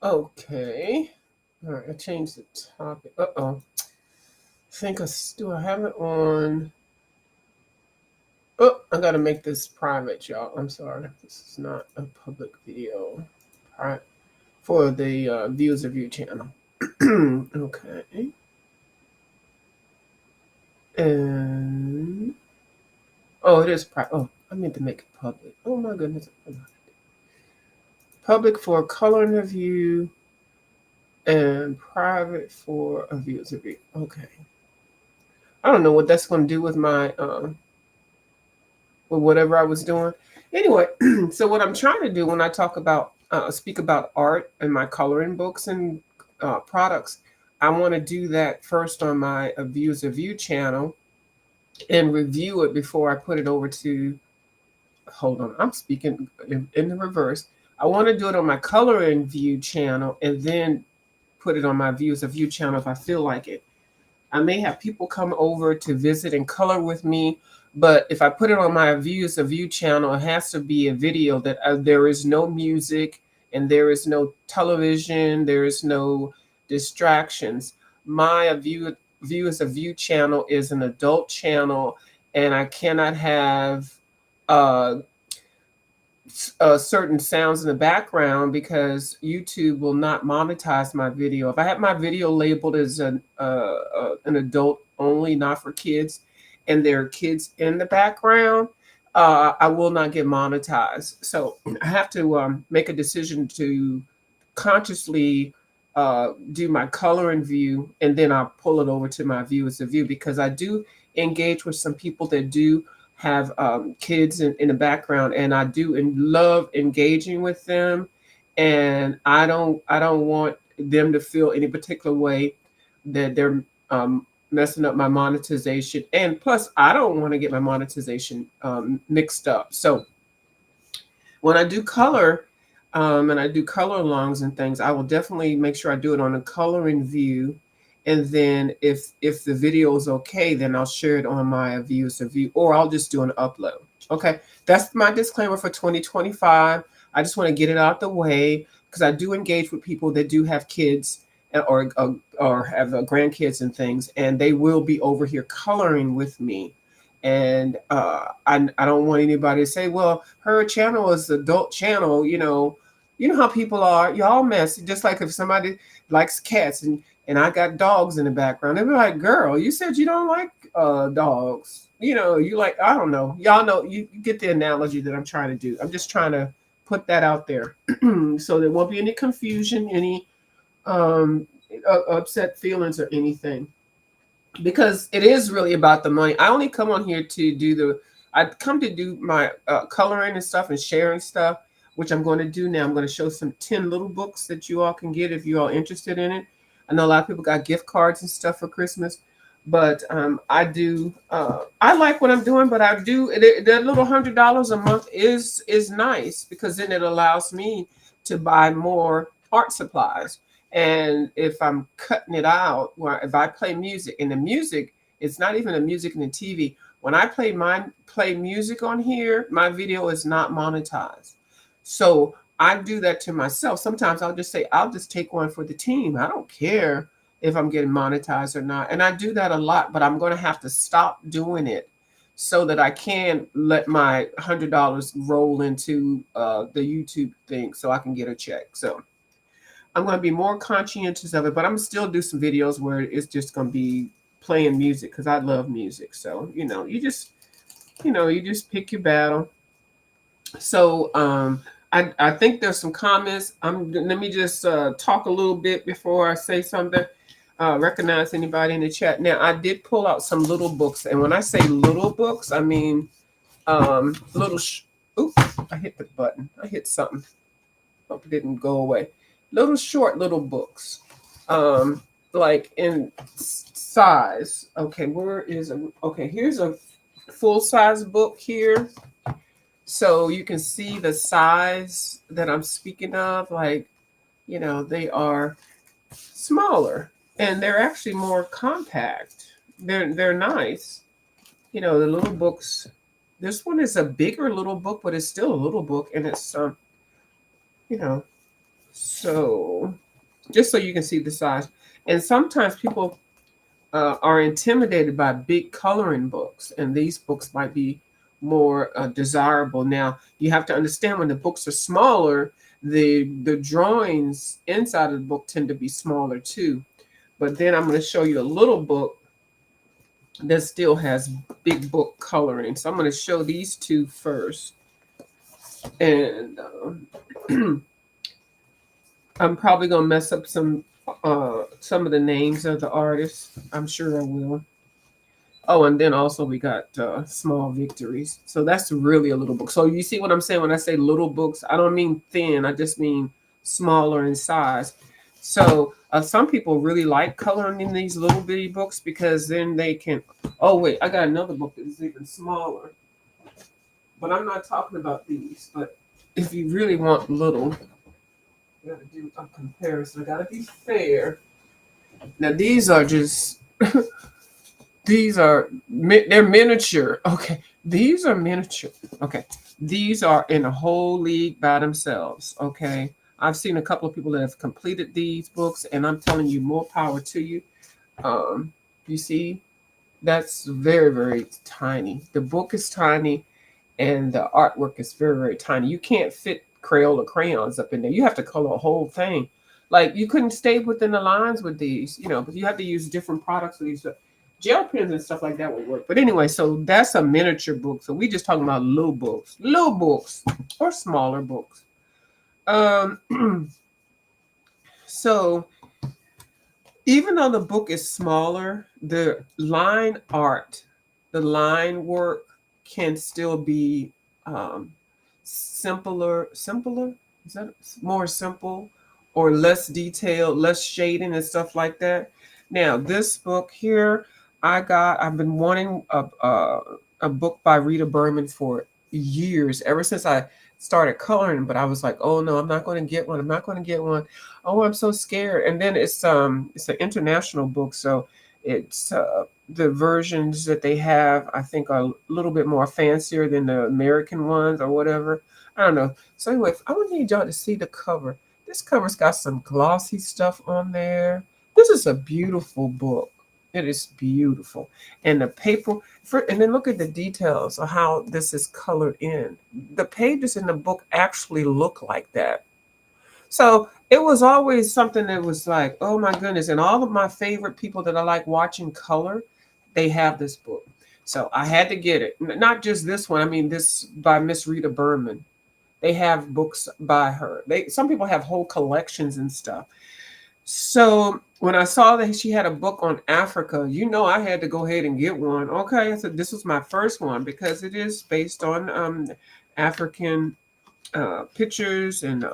Okay. All right, I changed the topic. Uh-oh. Do I have it on? Oh, I gotta make this private, y'all. I'm sorry. This is not a public video. Right. For the Views of You channel. Okay. And oh, it is private. Oh, I meant to make it public. Oh my goodness. Public for color interview and private for a Views of You. Okay. I don't know what that's going to do with my with whatever I was doing. Anyway, so what I'm trying to do when I talk about speak about art and my coloring books and products, I want to do that first on my Views of You channel and review it before I put it over to. Hold on, I'm speaking in the reverse. I want to do it on my coloring view channel and then put it on my Views of You channel if I feel like it. I may have people come over to visit and color with me, but if I put it on my Views of You channel, it has to be a video that there is no music and there is no television, there is no distractions. My Views of You channel is an adult channel, and I cannot have uh, certain sounds in the background because YouTube will not monetize my video. If I have my video labeled as an adult only, not for kids, and there are kids in the background, I will not get monetized. So I have to make a decision to consciously do my color and view, and then I'll pull it over to my Views of You because I do engage with some people that do have kids in the background, and I do love engaging with them, and I don't want them to feel any particular way that they're messing up my monetization, and plus I don't want to get my monetization mixed up. So when I do color and I do color alongs and things, I will definitely make sure I do it on a coloring view. And then if the video is okay, then I'll share it on my Views of You, or I'll just do an upload. Okay, that's my disclaimer for 2025. I just want to get it out the way because I do engage with people that do have kids or have grandkids and things, and they will be over here coloring with me. And I don't want anybody to say, well, her channel is adult channel. You know how people are. Y'all mess. Just like if somebody likes cats and I got dogs in the background, they'll be like, girl, you said you don't like dogs. You like, I don't know. Y'all know, you get the analogy that I'm trying to do. I'm just trying to put that out there so there won't be any confusion, any um, upset feelings or anything, because it is really about the money. I only come on here to I come to do my coloring and stuff and sharing stuff, which I'm going to do now. I'm going to show some 10 little books that you all can get if you all interested in it. I know a lot of people got gift cards and stuff for Christmas, but I like what I'm doing, but I do that little $100 a month is nice because then it allows me to buy more art supplies. And if I'm cutting it out, where if I play music, and the music, it's not even the music in the TV. When I play music on here, my video is not monetized. So I do that to myself. Sometimes I'll just say, I'll just take one for the team. I don't care if I'm getting monetized or not. And I do that a lot, but I'm going to have to stop doing it so that I can let my $100 roll into the YouTube thing so I can get a check. So I'm going to be more conscientious of it, but I'm still do some videos where it's just going to be playing music because I love music. So, you just pick your battle. So, I think there's some comments. Let me just talk a little bit before I say something. Recognize anybody in the chat. Now, I did pull out some little books, and when I say little books, I mean little. Oops, I hit the button. I hit something. Hope it didn't go away. Little short little books, like in size. Okay, here's a full size book here, so you can see the size that I'm speaking of. Like, they are smaller and they're actually more compact. They're nice. The little books. This one is a bigger little book, but it's still a little book, and it's you know So just so you can see the size. And sometimes people are intimidated by big coloring books, and these books might be more desirable. Now, you have to understand when the books are smaller, the drawings inside of the book tend to be smaller too. But then I'm going to show you a little book that still has big book coloring. So I'm going to show these two first. And I'm probably going to mess up some of the names of the artists. I'm sure I will. Oh, and then also we got Small Victories. So that's really a little book. So you see what I'm saying when I say little books? I don't mean thin. I just mean smaller in size. So some people really like coloring in these little bitty books because then they can. Oh wait, I got another book that is even smaller. But I'm not talking about these. But if you really want little, you got to do a comparison. I got to be fair. Now these are just these are they're miniature. Okay, these are miniature. Okay, these are in a whole league by themselves. Okay, I've seen a couple of people that have completed these books, and I'm telling you, more power to you. You see, that's very very tiny. The book is tiny, and the artwork is very very tiny. You can't fit Crayola crayons up in there. You have to color a whole thing. Like you couldn't stay within the lines with these, but you have to use different products for these. Gel pens and stuff like that would work. But anyway, so that's a miniature book. So we just talking about little books or smaller books. So even though the book is smaller, the line art, the line work can still be simpler. Is that more simple or less detailed, less shading and stuff like that? Now, this book here, I've been wanting a book by Rita Berman for years, ever since I started coloring, but I was like, oh no, I'm not going to get one. I'm not going to get one. Oh, I'm so scared. And then it's an international book, so it's the versions that they have, I think, are a little bit more fancier than the American ones or whatever. I don't know. So anyway, I would need y'all to see the cover. This cover's got some glossy stuff on there. This is a beautiful book. It is beautiful. And the paper, and then look at the details of how this is colored in. The pages in the book actually look like that. So it was always something that was like, oh my goodness. And all of my favorite people that I like watching color, they have this book. So I had to get it. Not just this one. I mean, this by Miss Rita Berman. They have books by her. Some people have whole collections and stuff. So when I saw that she had a book on Africa, I had to go ahead and get one. Okay, so this was my first one because it is based on African pictures and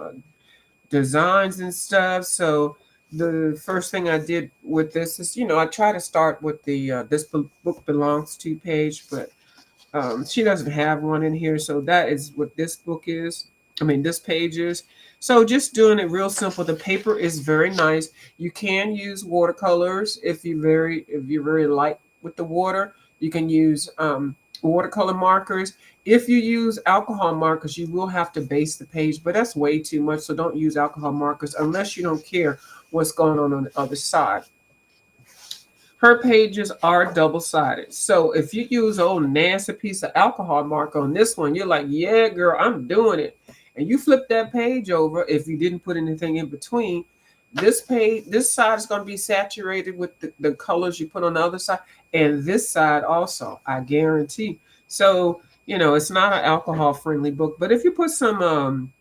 designs and stuff. So the first thing I did with this is, I try to start with the this book belongs to page, but she doesn't have one in here. So that is what this book is. I mean, this page is. So just doing it real simple. The paper is very nice. You can use watercolors if you're very light with the water. You can use watercolor markers. If you use alcohol markers, you will have to base the page, but that's way too much. So don't use alcohol markers unless you don't care what's going on the other side. Her pages are double-sided. So if you use an old nasty piece of alcohol marker on this one, you're like, yeah, girl, I'm doing it. And you flip that page over, if you didn't put anything in between, this side is going to be saturated with the colors you put on the other side. And this side also, I guarantee. So, it's not an alcohol-friendly book. But if you put some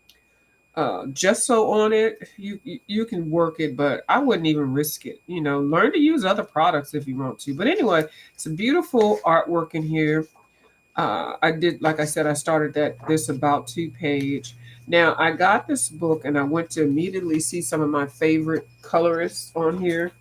gesso on it, you can work it, but I wouldn't even risk it. Learn to use other products if you want to. But anyway, it's a beautiful artwork in here. I did, like I said, I started this About To page. Now I got this book and I went to immediately see some of my favorite colorists on here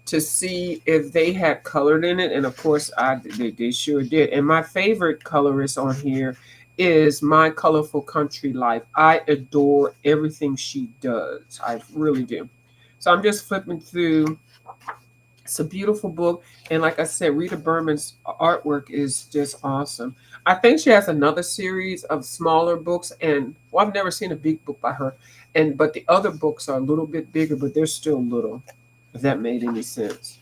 to see if they had colored in it, and of course they sure did. And my favorite colorist on here is My Colorful Country Life. I adore everything she does. I really do. So I'm just flipping through It's a beautiful book. And like I said, Rita Berman's artwork is just awesome. I think she has another series of smaller books, and well, I've never seen a big book by her. And but the other books are a little bit bigger, but they're still little, if that made any sense.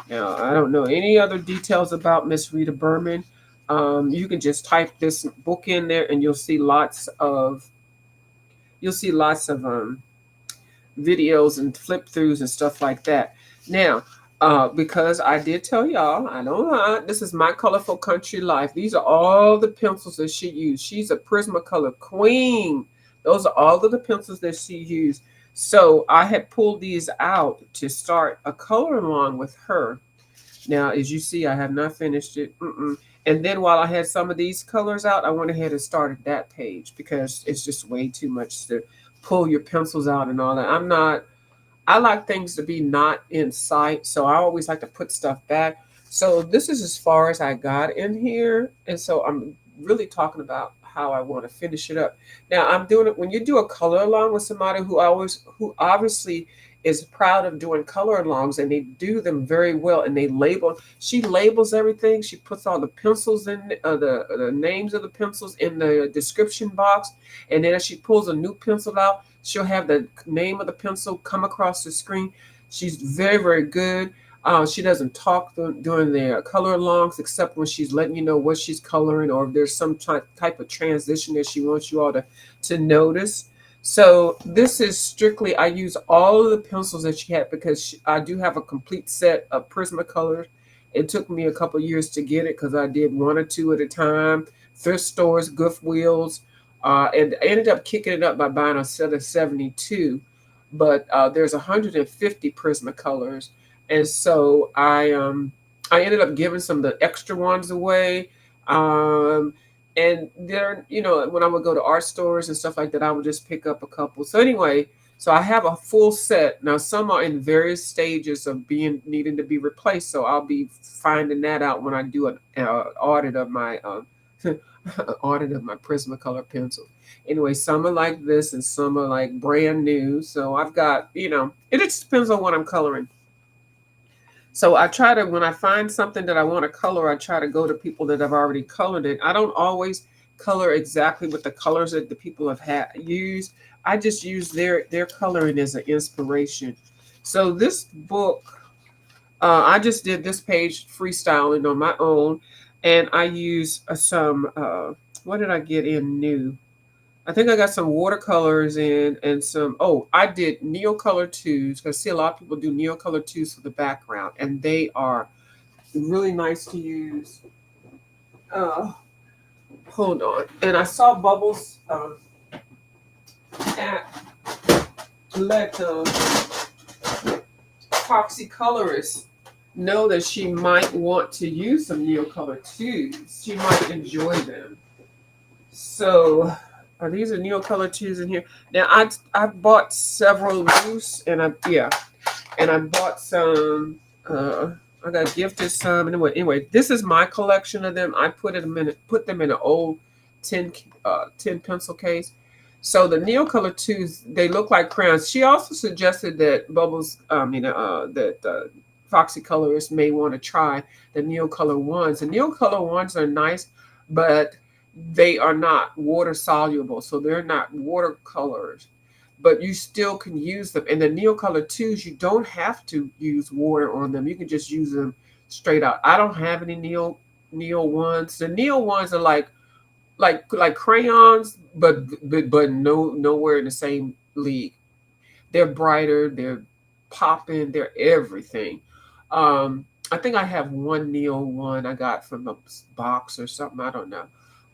Now, I don't know any other details about Miss Rita Berman. You can just type this book in there, and you'll see lots of videos and flip throughs and stuff like that. Now, because I did tell y'all, I don't lie, this is my colorful country life. These are all the pencils that she used. She's a Prismacolor queen. Those are all of the pencils that she used. So I had pulled these out to start a color along with her. Now, as you see, I have not finished it. And then while I had some of these colors out, I went ahead and started that page because it's just way too much to pull your pencils out and all that. I like things to be not in sight, so I always like to put stuff back. So this is as far as I got in here, and so I'm really talking about how I want to finish it up. Now I'm doing it when you do a color along with somebody who obviously is proud of doing color alongs, and they do them very well, and they label. She labels everything. She puts all the pencils in the names of the pencils in the description box, and then as she pulls a new pencil out, she'll have the name of the pencil come across the screen. She's very, very good. She doesn't talk during the color alongs except when she's letting you know what she's coloring or if there's some type of transition that she wants you all to notice. So this is strictly, I use all of the pencils that she had because I do have a complete set of Prismacolors. It took me a couple years to get it because I did one or two at a time. Thrift stores, Goof Wheels, and I ended up kicking it up by buying a set of 72. But there's 150 Prismacolors, and so I ended up giving some of the extra ones away. Um, and they're, when I would go to art stores and stuff like that, I would just pick up a couple. So anyway, so I have a full set now. Some are in various stages of being needing to be replaced, so I'll be finding that out when I do an audit of my audit of my Prismacolor pencils. Anyway, some are like this and some are like brand new. So I've got, it just depends on what I'm coloring. So I try to, when I find something that I want to color, I try to go to people that have already colored it. I don't always color exactly with the colors that the people have used. I just use their coloring as an inspiration. So this book, I just did this page freestyling on my own, and I use some. What did I get in new? I think I got some watercolors in and some. Oh, I did Neocolor twos because see a lot of people do Neocolor twos for the background, and they are really nice to use. Uh, Hold on, and I saw Bubbles at let Foxy Colorist know that she might want to use some Neocolor twos. She might enjoy them. So these are Neocolor twos in here. Now I bought several loose, and I bought some. I got gifted some. Anyway, this is my collection of them. I put them in an old tin pencil case. So the Neocolor twos, they look like crayons. She also suggested that Foxy Colorist may want to try the Neocolor ones. The Neocolor ones are nice, but they are not water soluble, so they're not watercolors. But you still can use them. And the Neocolor twos, you don't have to use water on them. You can just use them straight out. I don't have any Neo ones. The Neo ones are like crayons, but nowhere in the same league. They're brighter, they're popping, they're everything. I think I have one Neo one I got from a box or something. I don't know.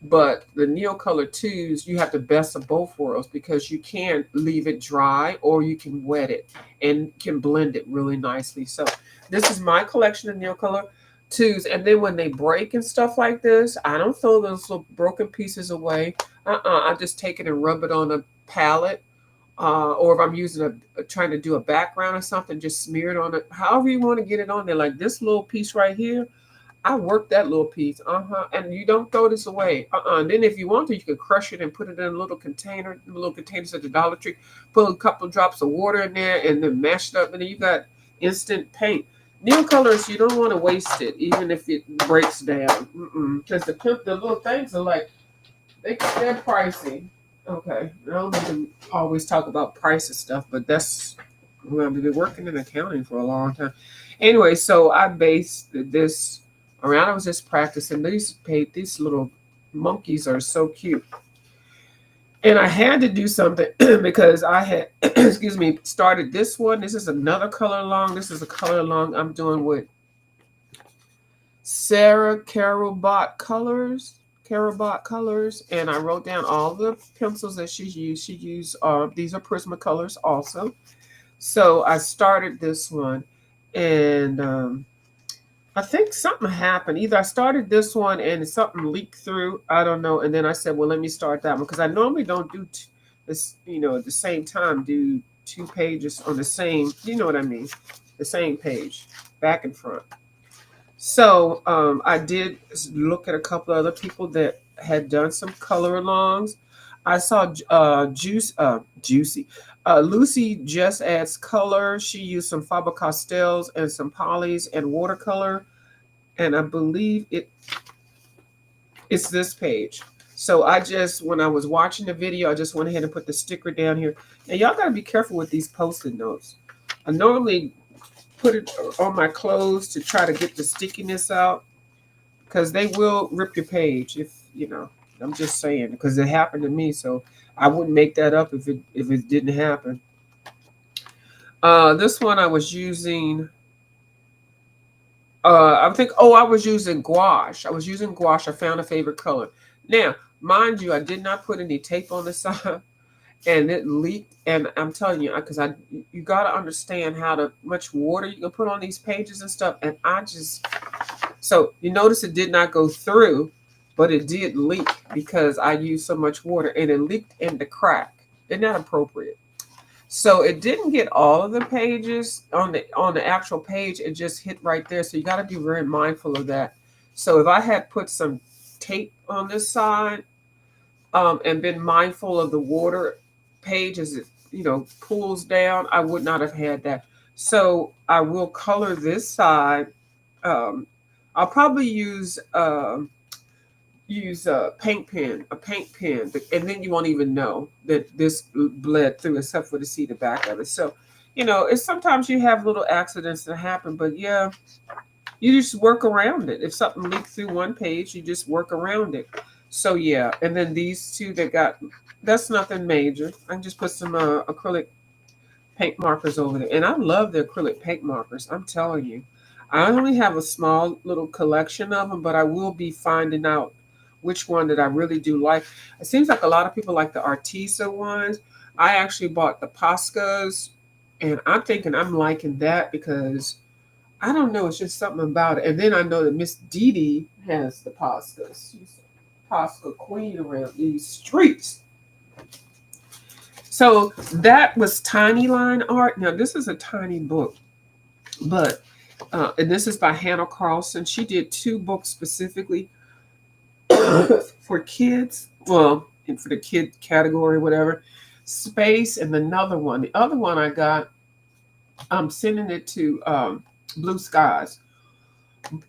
But the Neocolor twos, you have the best of both worlds because you can leave it dry or you can wet it and can blend it really nicely. So this is my collection of Neocolor twos. And then when they break and stuff like this, I don't throw those little broken pieces away. I just take it and rub it on a palette. Or if I'm using trying to do a background or something, just smear it on it. However you want to get it on there. Like this little piece right here, I worked that little piece. And you don't throw this away. And then if you want to, you can crush it and put it in a little little containers at the Dollar Tree. Put a couple drops of water in there and then mash it up, and then you got instant paint. Nail colors, you don't want to waste it, even if it breaks down. Because the little things are like, they're pricey. Okay, I don't need to always talk about price of stuff, but that's, well, I've been working in accounting for a long time. Anyway, so I based this around. I was just practicing. These little monkeys are so cute, and I had to do something because I had, excuse me, started this one. This is another color along. This is a color along I'm doing with Sarah Carol-Bot Colors. And I wrote down all the pencils that she used. These are Prismacolors also. So I started this one, and I think something happened. Either I started this one and something leaked through. I don't know. And then I said, well, let me start that one, because I normally don't do this, at the same time, do 2 pages on the same, you know what I mean, the same page, back and front. So I did look at a couple of other people that had done some color alongs. I saw Lucy Just Adds Color. She used some Faber-Castells and some polys and watercolor, and I believe it's this page. So when I was watching the video, I just went ahead and put the sticker down here. Now y'all gotta be careful with these Post-it notes. I normally put it on my clothes to try to get the stickiness out, because they will rip your page if I'm just saying, because it happened to me, so I wouldn't make that up if it didn't happen. This one I was using, I was using gouache. I found a favorite color. Now, mind you, I did not put any tape on the side, and it leaked. And I'm telling you, because you got to understand how much water you can put on these pages and stuff. And so you notice it did not go through, but it did leak because I used so much water, and it leaked in the crack. Isn't that appropriate? So it didn't get all of the pages on the actual page. It just hit right there. So you got to be very mindful of that. So if I had put some tape on this side, and been mindful of the water page as it pulls down, I would not have had that. So I will color this side. I'll probably use a paint pen, and then you won't even know that this bled through, except for to see the back of it. So, it's sometimes you have little accidents that happen, but yeah, you just work around it. If something leaked through one page, you just work around it. So yeah, and then these two that's nothing major. I can just put some acrylic paint markers over there, and I love the acrylic paint markers. I'm telling you, I only have a small little collection of them, but I will be finding out which one that I really do like. It seems like a lot of people like the Arteza ones. I actually bought the Poscas, and I'm thinking I'm liking that because I don't know, it's just something about it. And then I know that Miss Dee Dee has the Poscas. She's a Posca queen around these streets. So that was Tiny Line Art. Now this is a tiny book, but and this is by Hannah Carlson. She did 2 books specifically for kids. Well, and for the kid category, whatever. Space, and another one. The other one I got, I'm sending it to Blue Skies.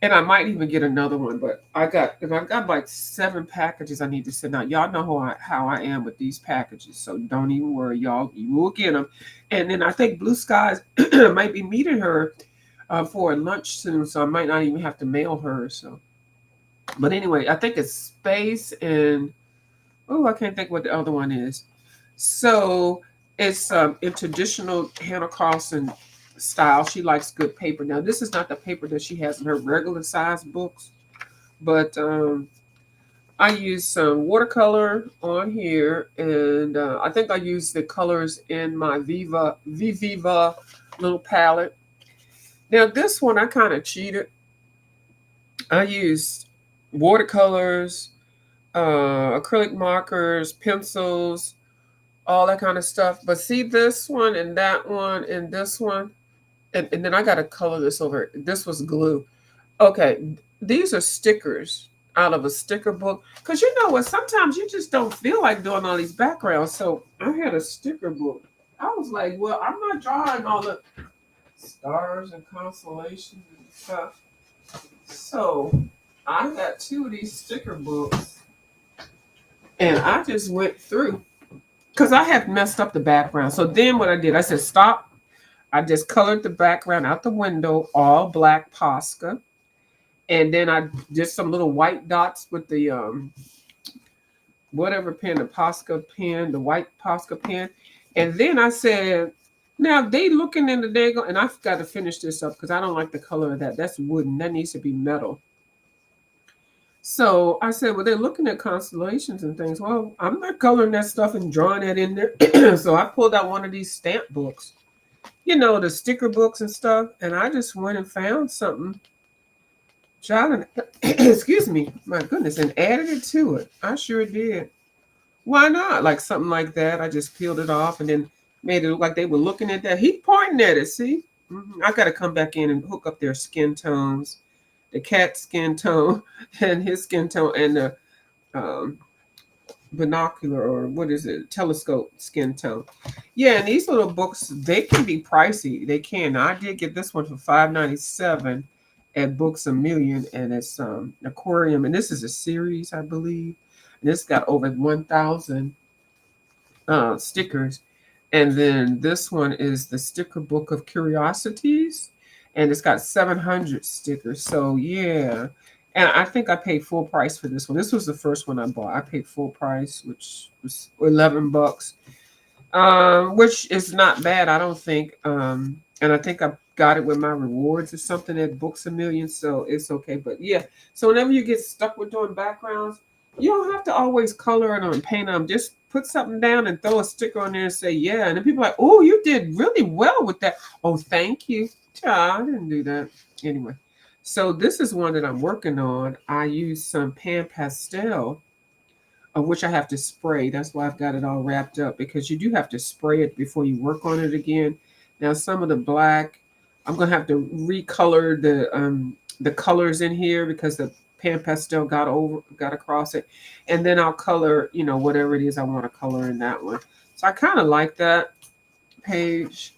And I might even get another one, but I've got like 7 packages I need to send out. Y'all know how I am with these packages, so don't even worry, y'all. You will get them. And then I think Blue Skies might be meeting her for a lunch soon, so I might not even have to mail her. So, but anyway, I think it's Space, and I can't think what the other one is. So it's in traditional Hannah Carlson style. She likes good paper. Now, this is not the paper that she has in her regular size books, but I use some watercolor on here, and I think I use the colors in my Viva little palette. Now, this one I kind of cheated. I used watercolors, acrylic markers, pencils, all that kind of stuff. But see this one and that one and this one, and then I got to color this over. This was glue. Okay, these are stickers out of a sticker book. Because you know what? Sometimes you just don't feel like doing all these backgrounds. So I had a sticker book. I was like, well, I'm not drawing all the Stars and constellations and stuff. So I got 2 of these sticker books, and I just went through because I had messed up the background. So then what I did, I said stop. I just colored the background out the window, all black Posca, and then I did some little white dots with the whatever pen, the Posca pen, the white Posca pen. And then I said, now they looking in the dago, and I've got to finish this up because I don't like the color of that. That's wooden. That needs to be metal. So I said, well, they're looking at constellations and things. Well, I'm not coloring that stuff and drawing that in there. So I pulled out one of these stamp books, you know, the sticker books and stuff. And I just went and found something, excuse me, my goodness, and added it to it. I sure did. Why not? Like something like that. I just peeled it off and then made it look like they were looking at that. He pointing at it. See, I got to come back in and hook up their skin tones, the cat skin tone and his skin tone, and the um, binocular, or what is it, telescope skin tone. Yeah, and these little books, they can be pricey. They can. Now, I did get this one for $5.97 at Books a Million, and it's aquarium, and this is a series, I believe. And it's got over 1,000 stickers. And then this one is the sticker book of curiosities, and it's got 700 stickers. So yeah, and I think I paid full price for this one. This was the first one I bought. I paid full price, which was $11, which is not bad, I don't think. And I think I got it with my rewards or something at Books a Million, so it's okay. But yeah, so whenever you get stuck with doing backgrounds, you don't have to always color it or paint them. Just put something down and throw a sticker on there and say, yeah. And then people are like, oh, you did really well with that. Oh, thank you. I didn't do that. Anyway, so this is one that I'm working on. I use some pan pastel, of which I have to spray. That's why I've got it all wrapped up, because you do have to spray it before you work on it again. Now, some of the black, I'm going to have to recolor the colors in here because the pan pastel got across it, and then I'll color, you know, whatever it is I want to color in that one. So I kind of like that page.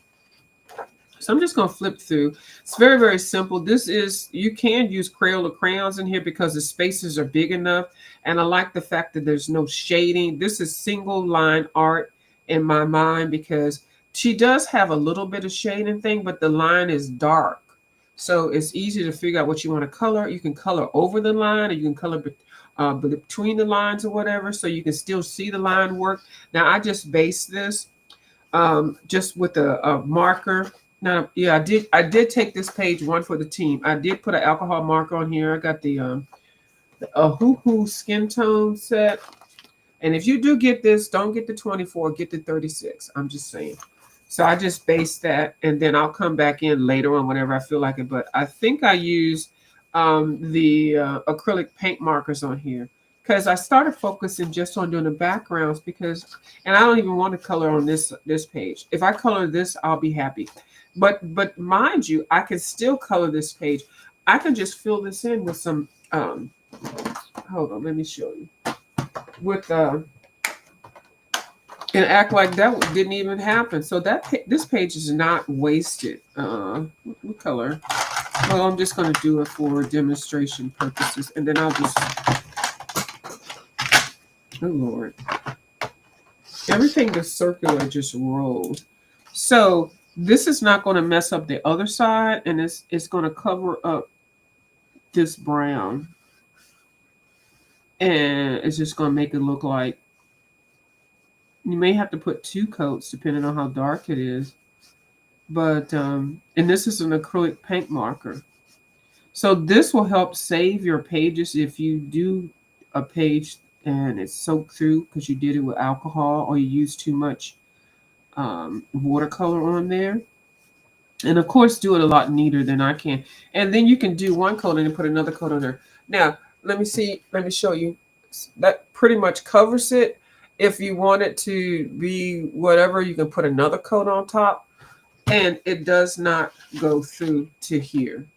So I'm just going to flip through. It's very, very simple. This is, you can use Crayola crayons in here because the spaces are big enough. And I like the fact that there's no shading. This is single line art in my mind, because she does have a little bit of shading thing, but the line is dark. So it's easy to figure out what you want to color. You can color over the line, or you can color between the lines or whatever, so you can still see the line work. Now, I just based this just with a marker. Now, yeah, I did take this page one for the team. I did put an alcohol marker on here. I got the Hoo Hoo skin tone set. And if you do get this, don't get the 24, get the 36. I'm just saying. So I just based that, and then I'll come back in later on whenever I feel like it. But I think I used the acrylic paint markers on here, because I started focusing just on doing the backgrounds, because, and I don't even want to color on this page. If I color this, I'll be happy. But mind you, I can still color this page. I can just fill this in with some, hold on, let me show you. With, and act like that didn't even happen. So this page is not wasted. What color? Well, I'm just going to do it for demonstration purposes, and then I'll just, oh Lord. Everything that's circular just rolled. So this is not going to mess up the other side, and it's going to cover up this brown. And it's just going to make it look like, you may have to put 2 coats depending on how dark it is. But, and this is an acrylic paint marker. So this will help save your pages if you do a page and it's soaked through because you did it with alcohol, or you use too much watercolor on there. And of course, do it a lot neater than I can. And then you can do one coat and then put another coat on there. Now, let me show you. That pretty much covers it. If you want it to be whatever, you can put another coat on top, and it does not go through to here.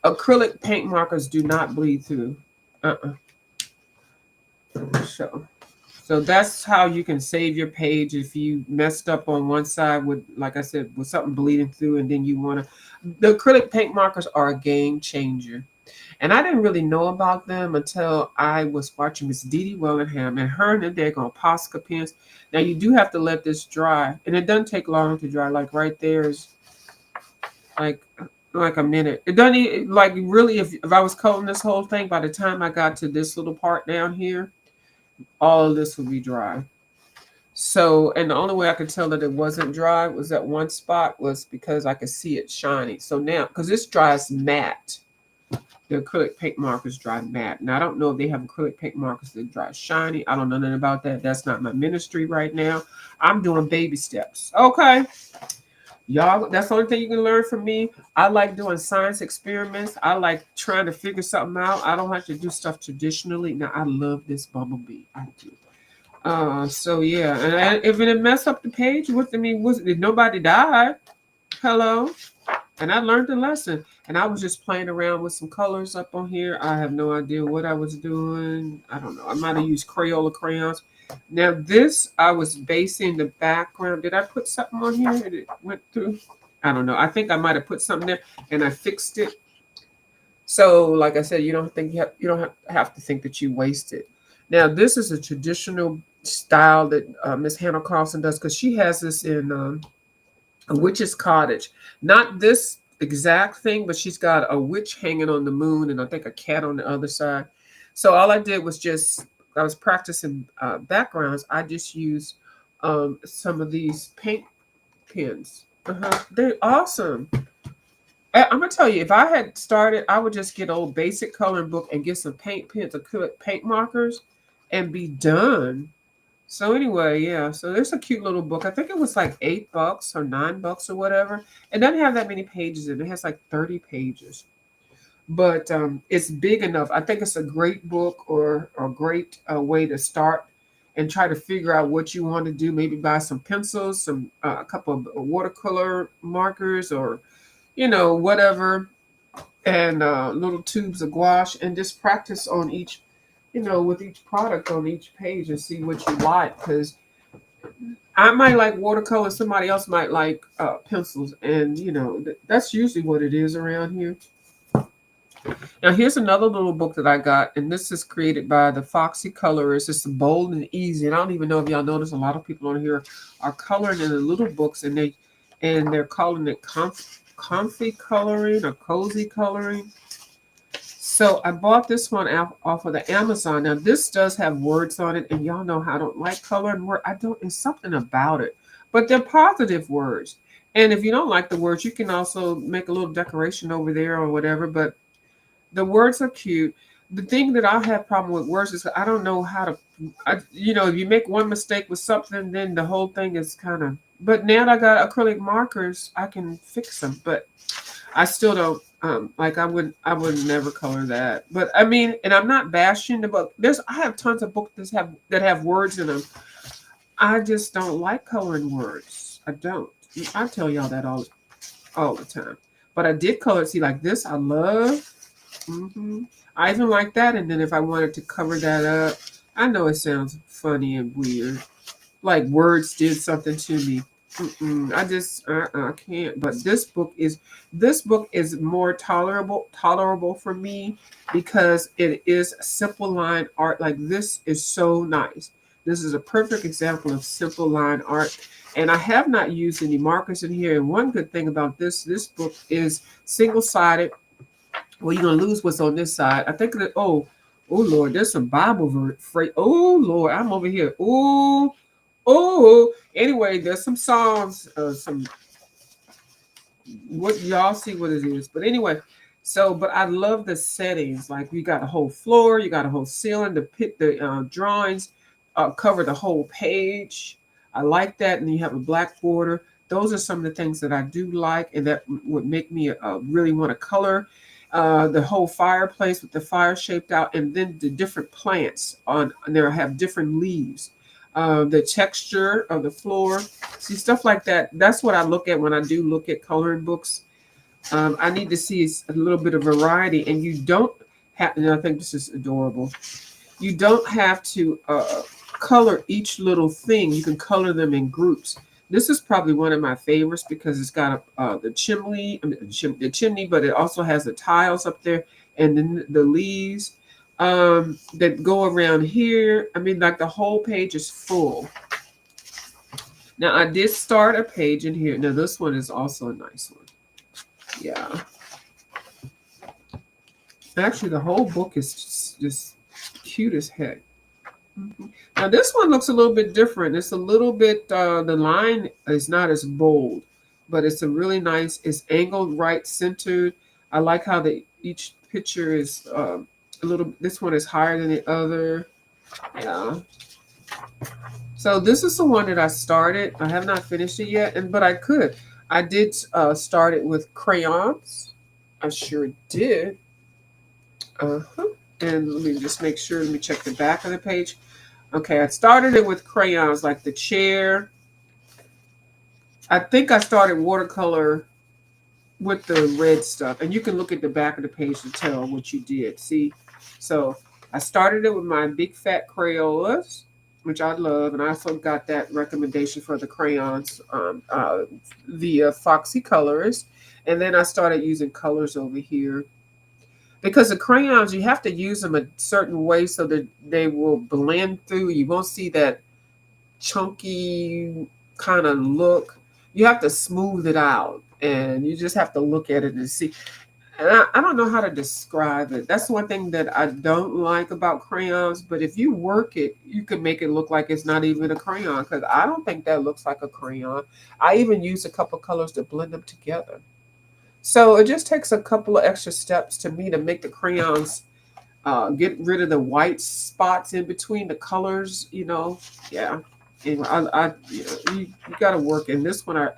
Acrylic paint markers do not bleed through. So So that's how you can save your page if you messed up on one side with, like I said, with something bleeding through, and then you want to. The acrylic paint markers are a game changer. And I didn't really know about them until I was watching Miss Dee Dee Wellingham and her and the daggone Posca pens. Now you do have to let this dry, and it doesn't take long to dry. Like right there is like a minute. It doesn't like really. If I was coloring this whole thing, by the time I got to this little part down here, all of this would be dry. So, and the only way I could tell that it wasn't dry was that one spot was because I could see it shiny. So now, because this dries matte, the acrylic paint markers dry matte. Now, I don't know if they have acrylic paint markers that dry shiny. I don't know nothing about that. That's not my ministry right now. I'm doing baby steps. Okay. Y'all, that's the only thing you can learn from me. I like doing science experiments. I like trying to figure something out. I don't have to do stuff traditionally. Now, I love this bumblebee. I do. So yeah, and if it messed up the page, what I mean was, did nobody died? Hello, and I learned a lesson. And I was just playing around with some colors up on here. I have no idea what I was doing. I don't know. I might have used Crayola crayons. Now this, I was basing the background. Did I put something on here and it went through? I don't know. I think I might have put something there and I fixed it. So, like I said, you don't think you don't have to think that you wasted. Now, this is a traditional style that Miss Hannah Carlson does because she has this in a witch's cottage. Not this exact thing, but she's got a witch hanging on the moon and I think a cat on the other side. So all I did was I was practicing backgrounds. I just used some of these paint pens. They're awesome. I'm gonna tell you, if I had started, I would just get an old basic coloring book and get some paint pens, acrylic paint markers, and be done. So anyway, yeah. So there's a cute little book. I think it was like $8 or $9 or whatever. It doesn't have that many pages in it. It has like 30 pages, but it's big enough. I think it's a great book or a great way to start and try to figure out what you want to do. Maybe buy some pencils, some a couple of watercolor markers, or whatever, and little tubes of gouache, and just practice on each, with each product on each page and see what you like. Because I might like watercolor, somebody else might like pencils, and that's usually what it is around here. Now, here's another little book that I got, and this is created by the Foxy Colorist. It's bold and easy, and I don't even know if y'all notice a lot of people on here are coloring in the little books, and they're calling it comfy coloring or cozy coloring. So I bought this one off of the Amazon. Now this does have words on it, and y'all know how I don't like coloring word. I don't. It's something about it, but they're positive words. And if you don't like the words, you can also make a little decoration over there or whatever. But the words are cute. The thing that I have problem with words is I don't know how to. If you make one mistake with something, then the whole thing is kind of. But now that I got acrylic markers, I can fix them. But I still don't like. I would never color that. But I mean, and I'm not bashing the book. I have tons of books that have words in them. I just don't like coloring words. I don't. I tell y'all that all the time. But I did color. See, like this, I love. I even like that. And then if I wanted to cover that up, I know it sounds funny and weird. Like words did something to me. I just I can't. But this book is more tolerable for me because it is simple line art. Like this is so nice. This is a perfect example of simple line art. And I have not used any markers in here. And one good thing about this book is single sided. Well, you're gonna lose what's on this side. I think that Lord, there's some Bible phrase. Oh Lord, I'm over here. Oh. Anyway, there's some songs, some what y'all see what it is. But anyway, but I love the settings. Like you got a whole floor, you got a whole ceiling. The drawings cover the whole page. I like that, and you have a black border. Those are some of the things that I do like, and that would make me really want to color. The whole fireplace with the fire shaped out, and then the different plants on there have different leaves. The texture of the floor, see stuff like that. That's what I look at when I do look at coloring books. I need to see a little bit of variety, and you don't have. And I think this is adorable. You don't have to color each little thing. You can color them in groups. This is probably one of my favorites because it's got the chimney, the chimney, but it also has the tiles up there and then the leaves that go around here. I mean, like the whole page is full. Now, I did start a page in here. Now, this one is also a nice one. Yeah. Actually, the whole book is just cute as heck. Now, this one looks a little bit different. It's a little bit, the line is not as bold, but it's a really nice, it's angled right centered. I like how each picture is a little, this one is higher than the other. Yeah. So this is the one that I started. I have not finished it yet, but I could. I did start it with crayons. I sure did. Uh-huh. And let me just make sure, let me check the back of the page. Okay, I started it with crayons, like the chair. I think I started watercolor with the red stuff. And you can look at the back of the page to tell what you did. See? So I started it with my big fat Crayolas, which I love. And I also got that recommendation for the crayons via Foxy Colors. And then I started using colors over here. Because the crayons, you have to use them a certain way so that they will blend through. You won't see that chunky kind of look. You have to smooth it out. And you just have to look at it and see. And I don't know how to describe it. That's one thing that I don't like about crayons. But if you work it, you can make it look like it's not even a crayon. Because I don't think that looks like a crayon. I even use a couple colors to blend them together. So it just takes a couple of extra steps to me to make the crayons get rid of the white spots in between the colors, Yeah. Anyway, you got to work. And this one I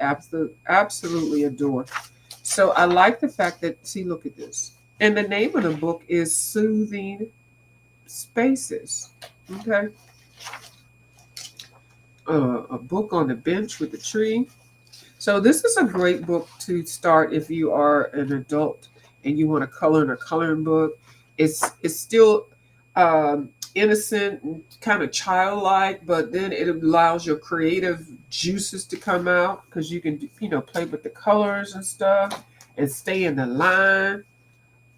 absolutely adore. So I like the fact that, see, look at this. And the name of the book is Soothing Spaces. Okay. A book on the bench with a tree. So this is a great book to start if you are an adult and you want to color in a coloring book. It's still innocent and kind of childlike, but then it allows your creative juices to come out because you can, play with the colors and stuff and stay in the line.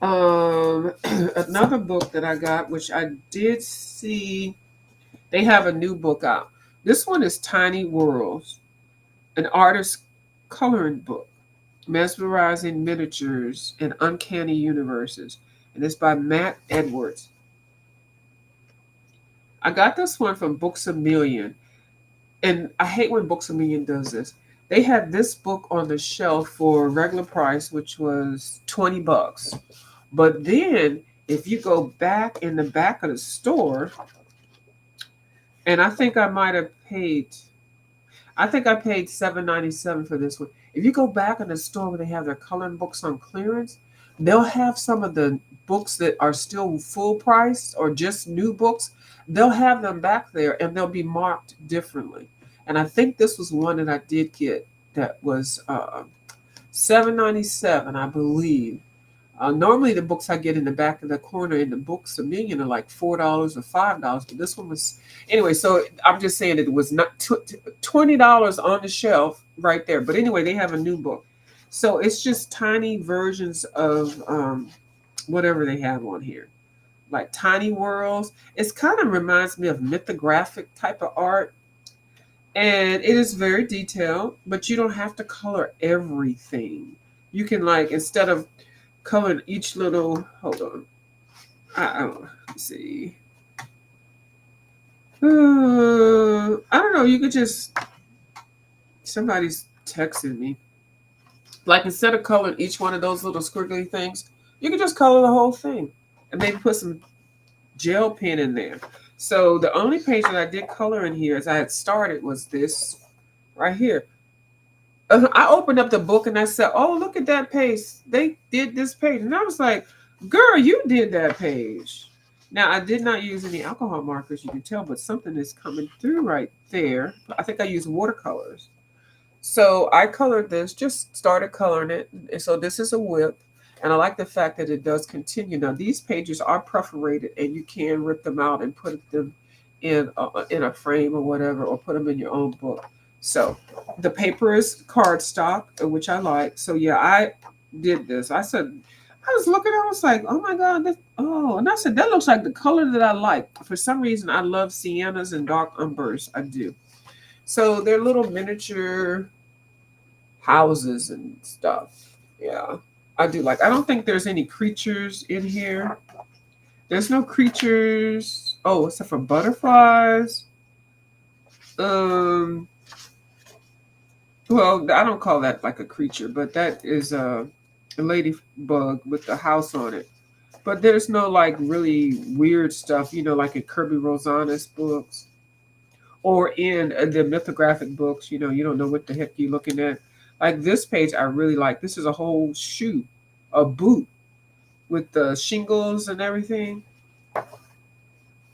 Another book that I got, which I did see, they have a new book out. This one is Tiny Worlds, an artist coloring book, mesmerizing miniatures and uncanny universes. And it's by Matt Edwards. I got this one from Books A Million. And I hate when Books A Million does this. They had this book on the shelf for regular price, which was $20. But then if you go back in the back of the store, and I think I paid $7.97 for this one. If you go back in the store where they have their coloring books on clearance, they'll have some of the books that are still full price or just new books. They'll have them back there and they'll be marked differently. And I think this was one that I did get that was $7.97, I believe. Normally the books I get in the back of the corner in the Books A Million are like $4 or $5, but this one was anyway. So I'm just saying that it was not $20 on the shelf right there. But anyway, they have a new book, so it's just tiny versions of whatever they have on here, like Tiny Worlds. It's kind of reminds me of mythographic type of art, and it is very detailed. But you don't have to color everything. You can instead of colored each little, hold on, I don't know, let's see. I don't know, you could just, somebody's texting me. Instead of coloring each one of those little squiggly things, you can just color the whole thing and maybe put some gel pen in there. So the only page that I did color in here as I had started was this right here. I opened up the book and I said, oh, look at that page. They did this page. And I was like, girl, you did that page. Now, I did not use any alcohol markers, you can tell, but something is coming through right there. I think I used watercolors. So I colored this, just started coloring it. And so this is a whip. And I like the fact that it does continue. Now, these pages are perforated and you can rip them out and put them in a frame or whatever, or put them in your own book. So the paper is cardstock, which I like. So yeah, I did this. I said, I was looking, I was like, oh my God, and I said, that looks like the color that I like. For some reason, I love siennas and dark umbers. I do. So they're little miniature houses and stuff. Yeah, I do like. I don't think there's any creatures in here. There's no creatures. Oh, except for butterflies. Um, well, I don't call that like a creature, but that is a ladybug with the house on it. But there's no like really weird stuff, like in Kirby Rosanes books or in the mythographic books. You don't know what the heck you're looking at. Like this page, I really like. This is a whole shoe, a boot with the shingles and everything.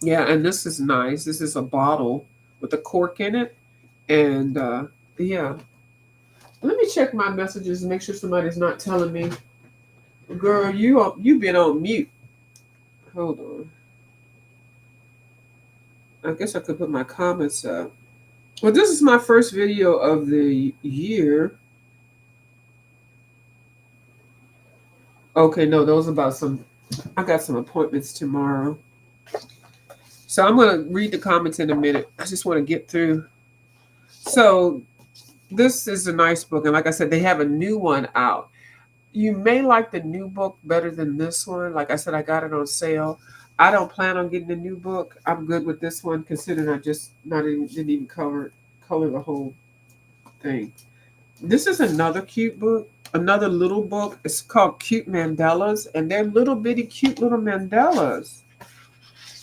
Yeah, and this is nice. This is a bottle with a cork in it. And yeah, let me check my messages and make sure somebody's not telling me, girl, you've been on mute. Hold on. I guess I could put my comments up. Well, this is my first video of the year. Okay, no, those about I got some appointments tomorrow. So I'm going to read the comments in a minute. I just want to get through. So this is a nice book. And like I said, they have a new one out. You may like the new book better than this one. Like I said, I got it on sale. I don't plan on getting a new book. I'm good with this one, considering I just didn't even color the whole thing. This is another cute book, another little book. It's called Cute Mandalas, and they're little bitty cute little mandalas.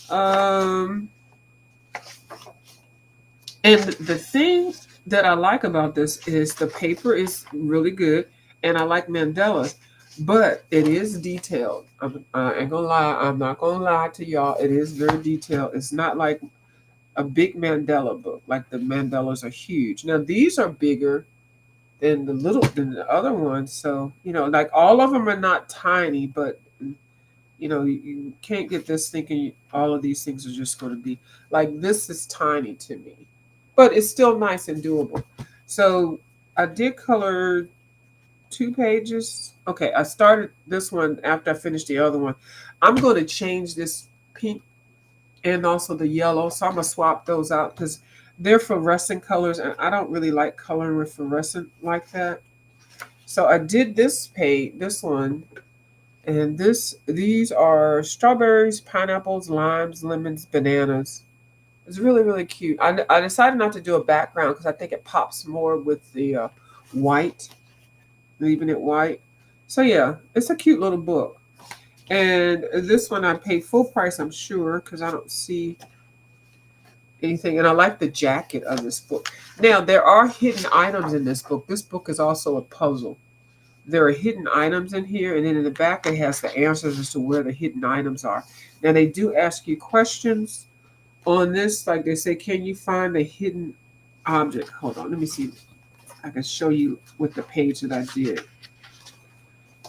And the thing that I like about this is the paper is really good, and I like mandalas, but it is detailed. I ain't gonna lie. I'm not gonna lie to y'all. It is very detailed. It's not like a big mandala book. Like the mandalas are huge. Now these are bigger than the other ones. So like all of them are not tiny, but you can't get this thinking all of these things are just going to be like this. Is tiny to me, but it's still nice and doable. So I did color 2 pages. Okay, I started this one after I finished the other one. I'm going to change this pink and also the yellow, so I'm going to swap those out because they're fluorescent colors, and I don't really like coloring with fluorescent like that. So I did this one, and these are strawberries, pineapples, limes, lemons, bananas. It's really, really cute. I decided not to do a background because I think it pops more with the white, leaving it white. So yeah, it's a cute little book. And this one I paid full price, I'm sure, because I don't see anything. And I like the jacket of this book. Now, there are hidden items in this book. This book is also a puzzle. There are hidden items in here, and then in the back it has the answers as to where the hidden items are. Now, they do ask you questions on this. Like they say, can you find the hidden object? Hold on, let me see. I can show you with the page that I did.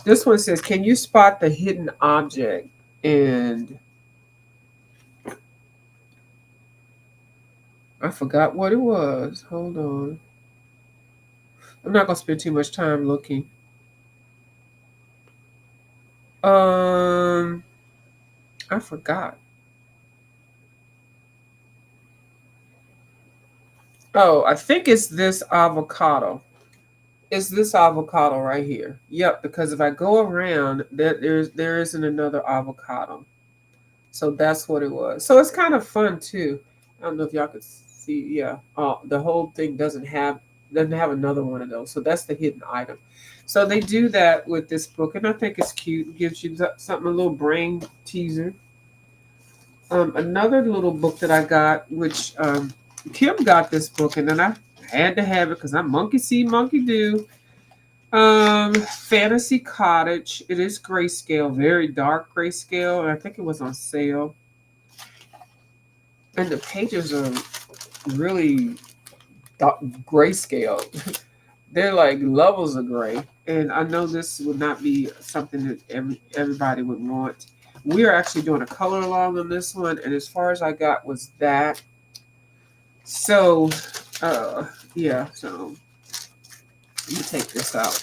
This one says, can you spot the hidden object? And I forgot what it was. Hold on. I'm not going to spend too much time looking. I forgot. Oh, I think it's this avocado. It's this avocado right here. Yep, because if I go around, there isn't another avocado. So that's what it was. So it's kind of fun too. I don't know if y'all could see. Yeah, the whole thing doesn't have another one of those. So that's the hidden item. So they do that with this book, and I think it's cute. It gives you something, a little brain teaser. Another little book that I got, which Kim got this book, and then I had to have it because I'm monkey see, monkey do. Fantasy Cottage. It is grayscale, very dark grayscale, and I think it was on sale. And the pages are really grayscale. They're like levels of gray, and I know this would not be something that everybody would want. we are actually doing a color along on this one, and as far as I got was that. So, yeah. So let me take this out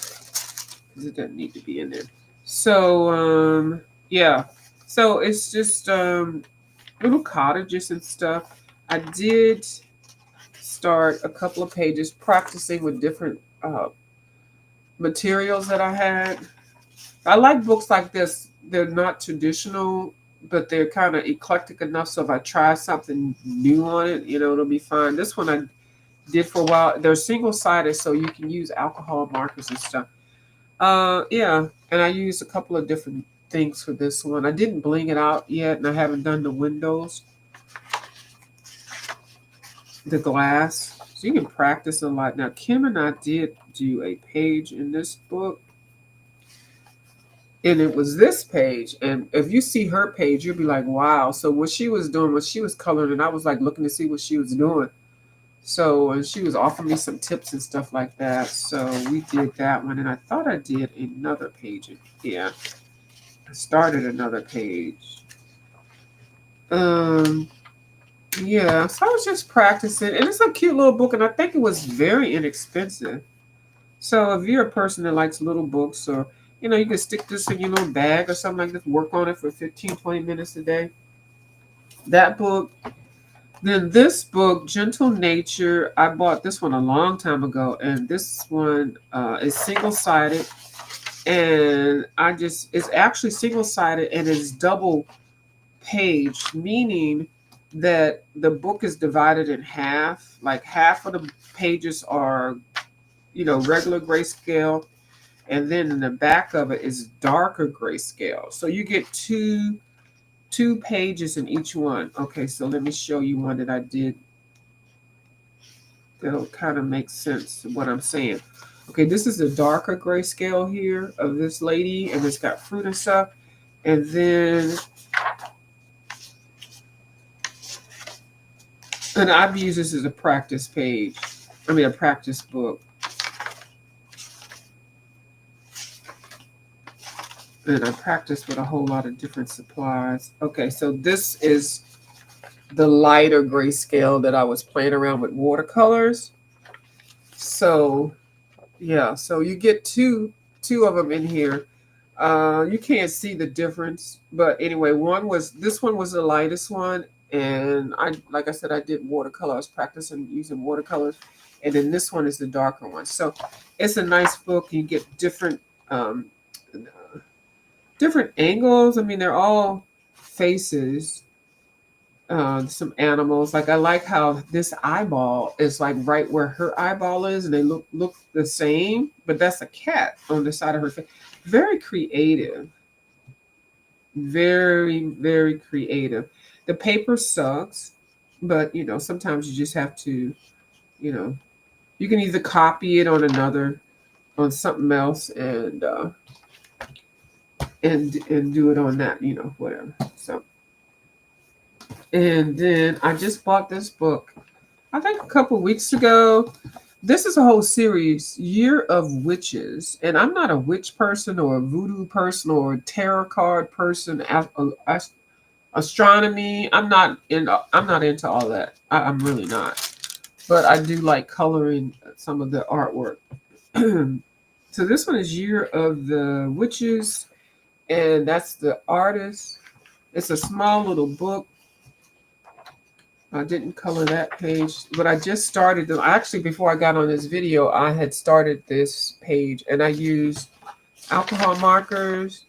because it doesn't need to be in there. So, yeah. So it's just little cottages and stuff. I did start a couple of pages practicing with different materials that I had. I like books like this. They're not traditional, but they're kind of eclectic enough. So if I try something new on it, it'll be fine. This one I did for a while. They're single sided, so you can use alcohol markers and stuff. Yeah, and I used a couple of different things for this one. I didn't bling it out yet, and I haven't done the windows, the glass. So you can practice a lot. Now, Kim and I did do a page in this book, and it was this page. And if you see her page, you'll be like, wow. So what she was doing was she was coloring, and I was like looking to see what she was doing. So, and she was offering me some tips and stuff like that. So we did that one, and I thought I did another page. Yeah, I started another page. Yeah, so I was just practicing, and it's a cute little book, and I think it was very inexpensive. So if you're a person that likes little books, or you can stick this in your little bag or something like this, work on it for 15, 20 minutes a day. That book. Then this book, Gentle Nature, I bought this one a long time ago, and this one is single-sided, and it's actually single-sided and it's double page, meaning that the book is divided in half. Like half of the pages are, regular grayscale, and then in the back of it is darker grayscale. So you get two pages in each one. Okay, so let me show you one that I did that'll kind of make sense of what I'm saying. Okay, this is the darker grayscale here of this lady, and it's got fruit and stuff. And then, and I've used this as a practice page. A practice book. And I practiced with a whole lot of different supplies. Okay, so this is the lighter grayscale that I was playing around with watercolors. So yeah, so you get two of them in here. You can't see the difference, but anyway, this one was the lightest one, and like I said, I did watercolor. I was practicing using watercolors, and then this one is the darker one. So it's a nice book. You get different angles. They're all faces, some animals. Like I like how this eyeball is like right where her eyeball is, and they look the same, but that's a cat on the side of her face. Very creative. Very, very creative. The paper sucks, but sometimes you just have to, you know, you can either copy it on something else and do it on that, whatever. So, and then I just bought this book, I think a couple weeks ago. This is a whole series, Year of Witches, and I'm not a witch person or a voodoo person or a tarot card person, astronomy. I'm not into all that. I'm really not. But I do like coloring some of the artwork. So this one is Year of the Witches, and that's the artist. It's a small little book. I didn't color that page, but I just started them. Actually, before I got on this video, I had started this page, and I used alcohol markers,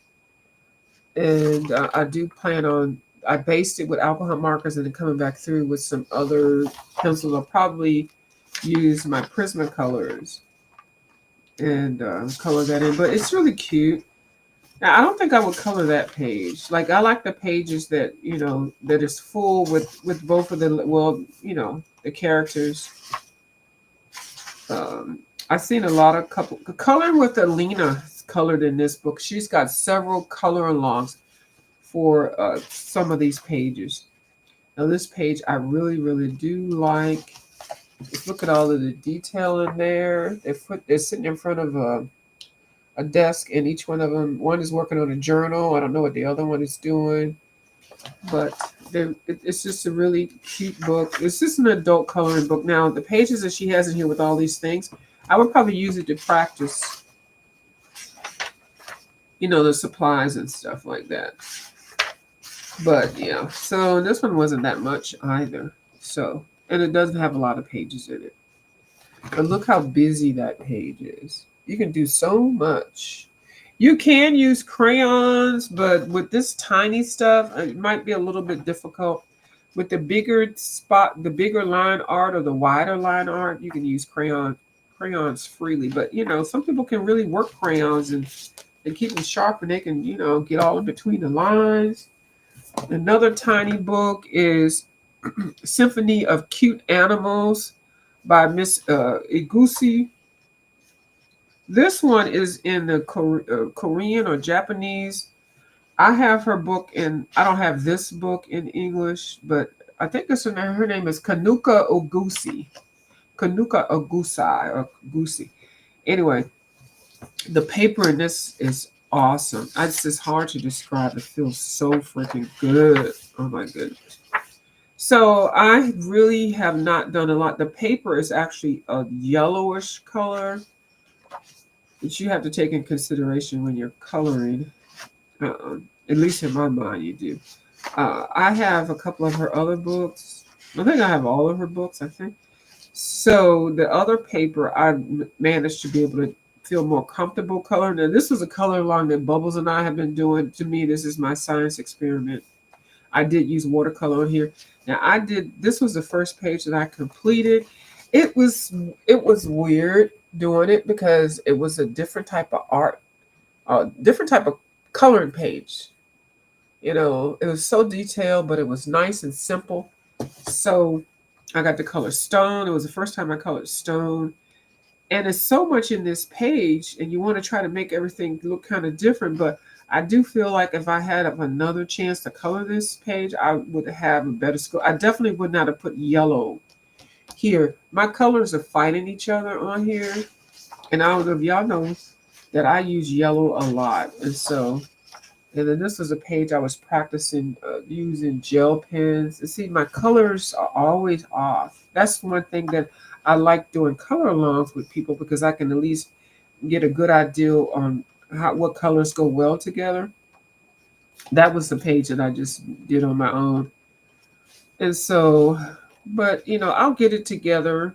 and I do plan on. I based it with alcohol markers, and then coming back through with some other pencils. I'll probably use my Prismacolors and color that in. But it's really cute. Now, I don't think I would color that page. Like I like the pages that that is full with both of the the characters. I've seen a lot of coloring with Alina colored in this book. She's got several color alongs for some of these pages. Now this page I really, really do like. Just look at all of the detail in there. They're sitting in front of a desk, and each one of them, one is working on a journal. I don't know what the other one is doing, but it's just a really cute book. It's just an adult coloring book. Now, the pages that she has in here with all these things, I would probably use it to practice, the supplies and stuff like that. But yeah, so this one wasn't that much either. So, and it doesn't have a lot of pages in it. But look how busy that page is. You can do so much. You can use crayons, but with this tiny stuff, it might be a little bit difficult. With the bigger spot, the bigger line art or the wider line art, you can use crayons freely. But some people can really work crayons and keep them sharp, and they can, get all in between the lines. Another tiny book is Symphony of Cute Animals by Miss Iguchi. This one is in the Korean or Japanese. I have her book I don't have this book in English, but I think her name is Kanuka Ogusi. Kanuka Ogusai or Gusi. Anyway, the paper in this is awesome. It's just hard to describe. It feels so freaking good. Oh my goodness. So I really have not done a lot. The paper is actually a yellowish color, which you have to take in consideration when you're coloring. At least in my mind, you do. I have a couple of her other books. I think I have all of her books, I think. So the other paper, I managed to be able to feel more comfortable coloring. And this was a color along that Bubbles and I have been doing. To me, this is my science experiment. I did use watercolor on here. Now this was the first page that I completed. It was weird doing it because it was a different type of art, different type of coloring page. It was so detailed, but it was nice and simple. So I got to color stone. It was the first time I colored stone. And there's so much in this page, and you want to try to make everything look kind of different. But I do feel like if I had another chance to color this page, I would have a better score. I definitely would not have put yellow here. My colors are fighting each other on here. And I don't know if y'all know that I use yellow a lot. And then this was a page I was practicing using gel pens. And see, my colors are always off. That's one thing that I like doing color alongs with people, because I can at least get a good idea on what colors go well together. That was the page that I just did on my own. And so, but I'll get it together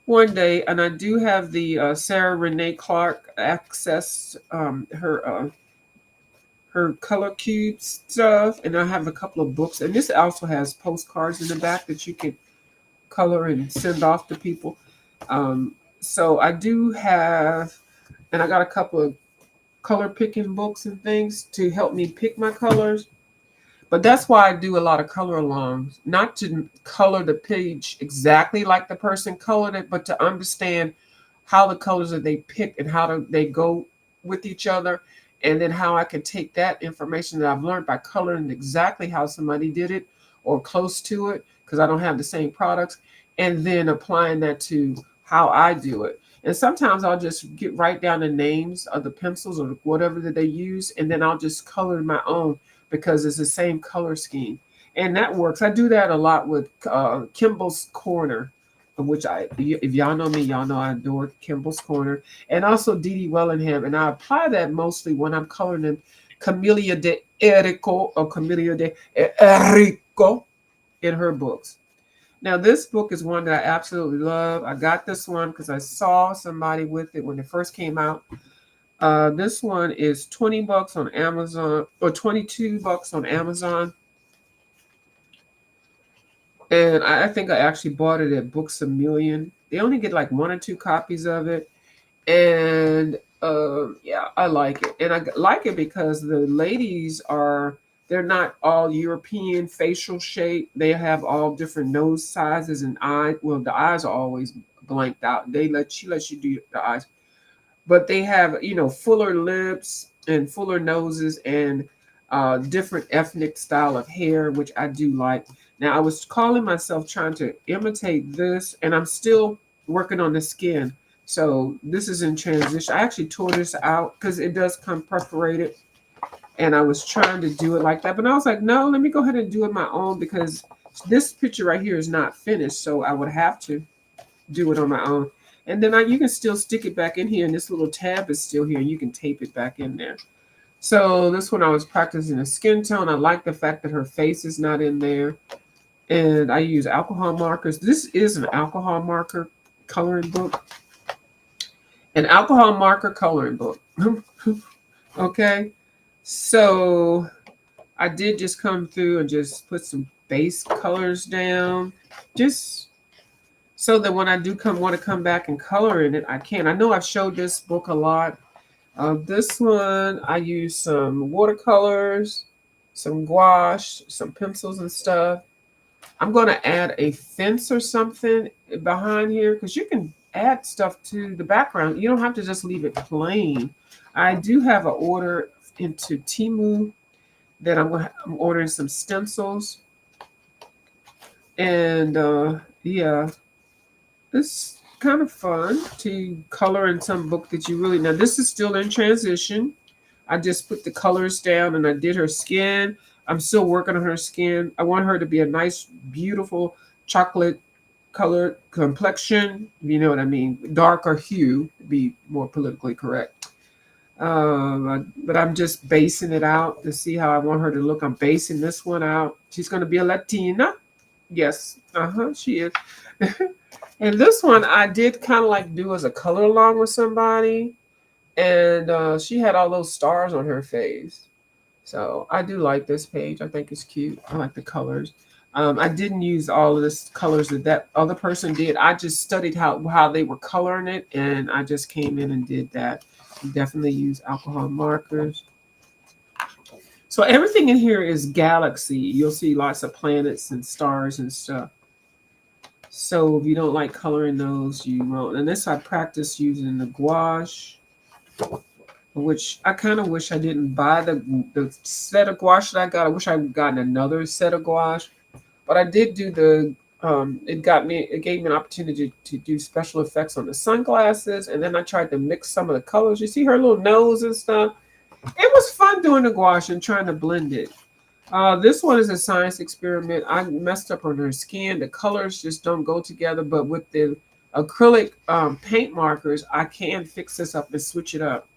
one day. And I do have the Sarah Renee Clark access, her color cube stuff, and I have a couple of books. And this also has postcards in the back that you can color and send off to people. So I do have, and I got a couple of color picking books and things to help me pick my colors. But that's why I do a lot of color alongs, not to color the page exactly like the person colored it, but to understand how the colors that they pick and how they go with each other. And then how I can take that information that I've learned by coloring exactly how somebody did it or close to it, because I don't have the same products, and then applying that to how I do it. And sometimes I'll just write down the names of the pencils or whatever that they use, and then I'll just color my own because it's the same color scheme. And that works. I do that a lot with Kimball's Corner, which if y'all know me, y'all know I adore Kimball's Corner, and also Dee Dee Wellingham. And I apply that mostly when I'm coloring in Camellia de Erico or Camellia de Erico in her books. Now, this book is one that I absolutely love. I got this one because I saw somebody with it when it first came out. This one is $20 on Amazon, or $22 on Amazon. And I think I actually bought it at Books A Million. They only get like 1 or 2 copies of it. And yeah, I like it. And I like it because the ladies they're not all European facial shape. They have all different nose sizes and eyes. Well, the eyes are always blanked out. She lets you do the eyes. But they have, fuller lips and fuller noses and different ethnic style of hair, which I do like. Now, I was calling myself trying to imitate this, and I'm still working on the skin. So this is in transition. I actually tore this out because it does come perforated, and I was trying to do it like that, but I was like, no, let me go ahead and do it my own because this picture right here is not finished, so I would have to do it on my own. And then you can still stick it back in here, and this little tab is still here, and you can tape it back in there. So this one I was practicing a skin tone. I like the fact that her face is not in there. And I use alcohol markers. This is an alcohol marker coloring book. An alcohol marker coloring book. Okay. So I did just come through and just put some base colors down. Just so that when I do want to come back and color in it, I can. I know I've showed this book a lot. This one, I use some watercolors, some gouache, some pencils and stuff. I'm going to add a fence or something behind here because you can add stuff to the background. You don't have to just leave it plain. I do have an order into Temu that I'm ordering some stencils. And yeah, it's kind of fun to color in some book that you really now. This is still in transition. I just put the colors down and I did her skin. I'm still working on her skin. I want her to be a nice, beautiful chocolate colored complexion. You know what I mean? Darker hue, to be more politically correct. But I'm just basing it out to see how I want her to look. I'm basing this one out. She's going to be a Latina. Yes. She is. And this one I did kind of like do as a color along with somebody. And she had all those stars on her face. So I do like this page. I think it's cute. I like the colors. I didn't use all of this colors that other person did. I just studied how they were coloring it, and I just came in and did that. Definitely use alcohol markers. So everything in here is galaxy. You'll see lots of planets and stars and stuff. So if you don't like coloring those, you won't. And this I practice using the gouache, which I kind of wish I didn't buy the set of gouache that I got. I wish I had gotten another set of gouache, but I did do the. It gave me an opportunity to do special effects on the sunglasses, and then I tried to mix some of the colors. You see her little nose and stuff. It was fun doing the gouache and trying to blend it. This one is a science experiment. I messed up on her skin. The colors just don't go together, but with the acrylic paint markers, I can fix this up and switch it up.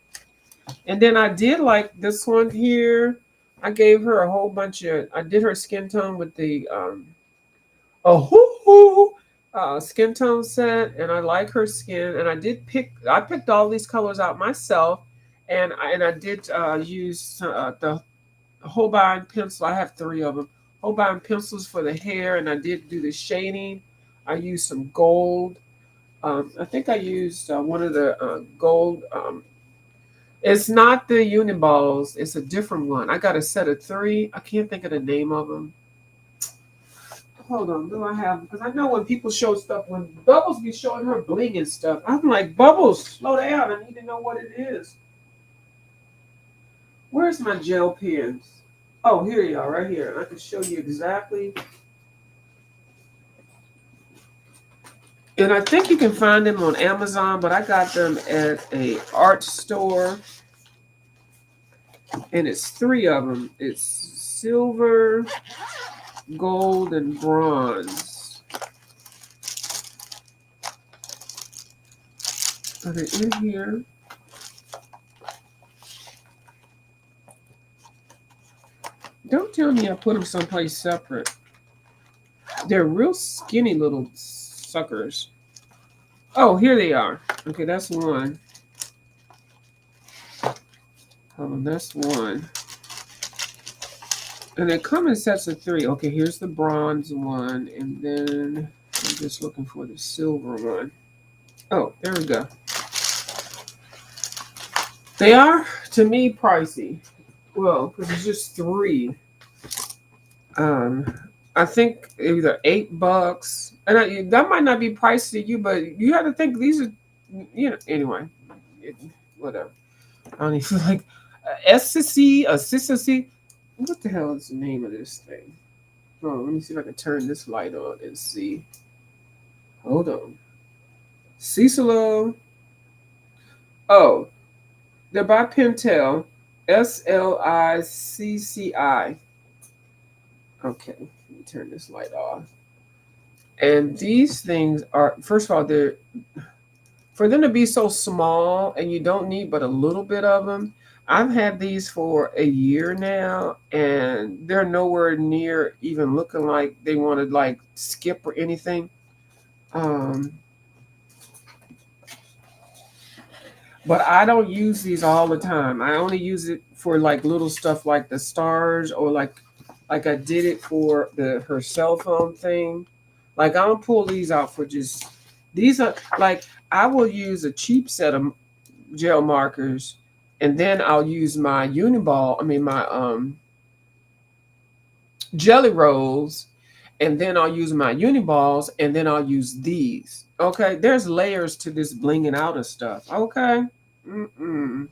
And then I did like this one here. I gave her a whole bunch of, I did her skin tone with the skin tone set, and I like her skin. And I picked all these colors out myself, and I did use the Holbein pencil. I have 3 of them. Holbein pencils for the hair, and I did do the shading. I used some gold. I think I used one of the gold. It's not the Uniballs. It's a different one. I got a set of 3. I can't think of the name of them. Hold on. Do I have? Because I know when people show stuff, when Bubbles be showing her bling and stuff, I'm like, Bubbles, slow down. I need to know what it is. Where's my gel pens? Oh, here you are, right here. I can show you exactly. And I think you can find them on Amazon, but I got them at a art store. And it's 3 of them. It's silver, gold, and bronze. Are they in here? Don't tell me I put them someplace separate. They're real skinny little suckers. Oh, here they are. Okay, that's one. That's one. And they come in sets of 3. Okay, here's the bronze one. And then I'm just looking for the silver one. Oh, there we go. They are, to me, pricey. Well, because it's just 3. I think either $8, and that might not be pricey to you, but you have to think these are, anyway, whatever. I don't even like SCC, a CCC. What the hell is the name of this thing? Oh, let me see if I can turn this light on and see. Hold on. Cicelo Oh, they're by Pentel, SLICCI. Okay, let me turn this light off. And these things are, first of all, they're for them to be so small and you don't need but a little bit of them. I've had these for a year now and they're nowhere near even looking like they want to like skip or anything. Um, but I don't use these all the time. I only use it for like little stuff like the stars or like I did it for the her cell phone thing. Like I don't pull these out for just these are like I will use a cheap set of gel markers, and then I'll use my Uniball. I mean my jelly rolls, and then I'll use my Uniballs, and then I'll use these. Okay, there's layers to this blinging out of stuff. Okay, mm-mm.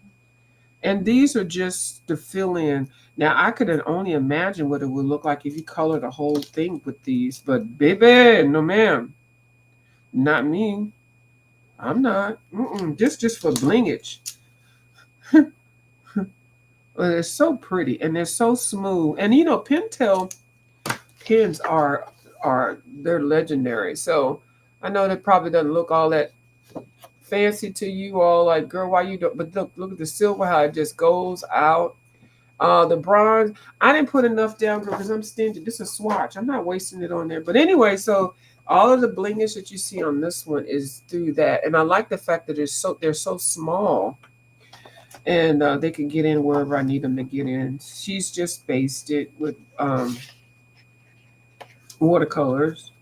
And these are just to fill in. Now I could only imagine what it would look like if you color the whole thing with these, but baby, no ma'am, not me. I'm not. Mm-mm. Just for blingage. Well, they're so pretty and they're so smooth. And you know, Pentel pens are they're legendary. So I know that probably doesn't look all that fancy to you all. Like, girl, why you don't? But look at the silver how it just goes out. The bronze, I didn't put enough down because I'm stingy. This is a swatch. I'm not wasting it on there. But anyway, so all of the blingish that you see on this one is through that, and I like the fact that they're so small and they can get in wherever I need them to get in. She's just basted with watercolors.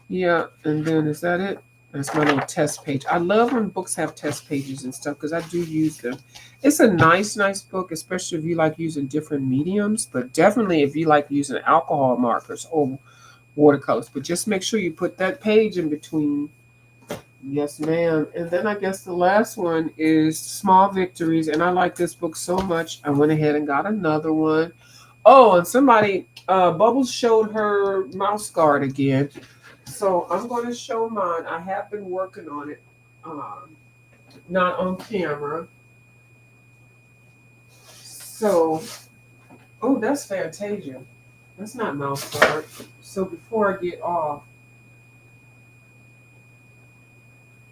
Yeah, and then is that it? That's my little test page. I love when books have test pages and stuff because I do use them. It's a nice book, especially if you like using different mediums, but definitely if you like using alcohol markers or watercolors. But just make sure you put that page in between. Yes, ma'am. And then I guess the last one is Small Victories. And I like this book so much. I went ahead and got another one. Oh, and somebody, Bubbles showed her mouse guard again. So I'm going to show mine. I have been working on it, not on camera. So, oh, that's Fantasia. That's not mouse guard. So before I get off,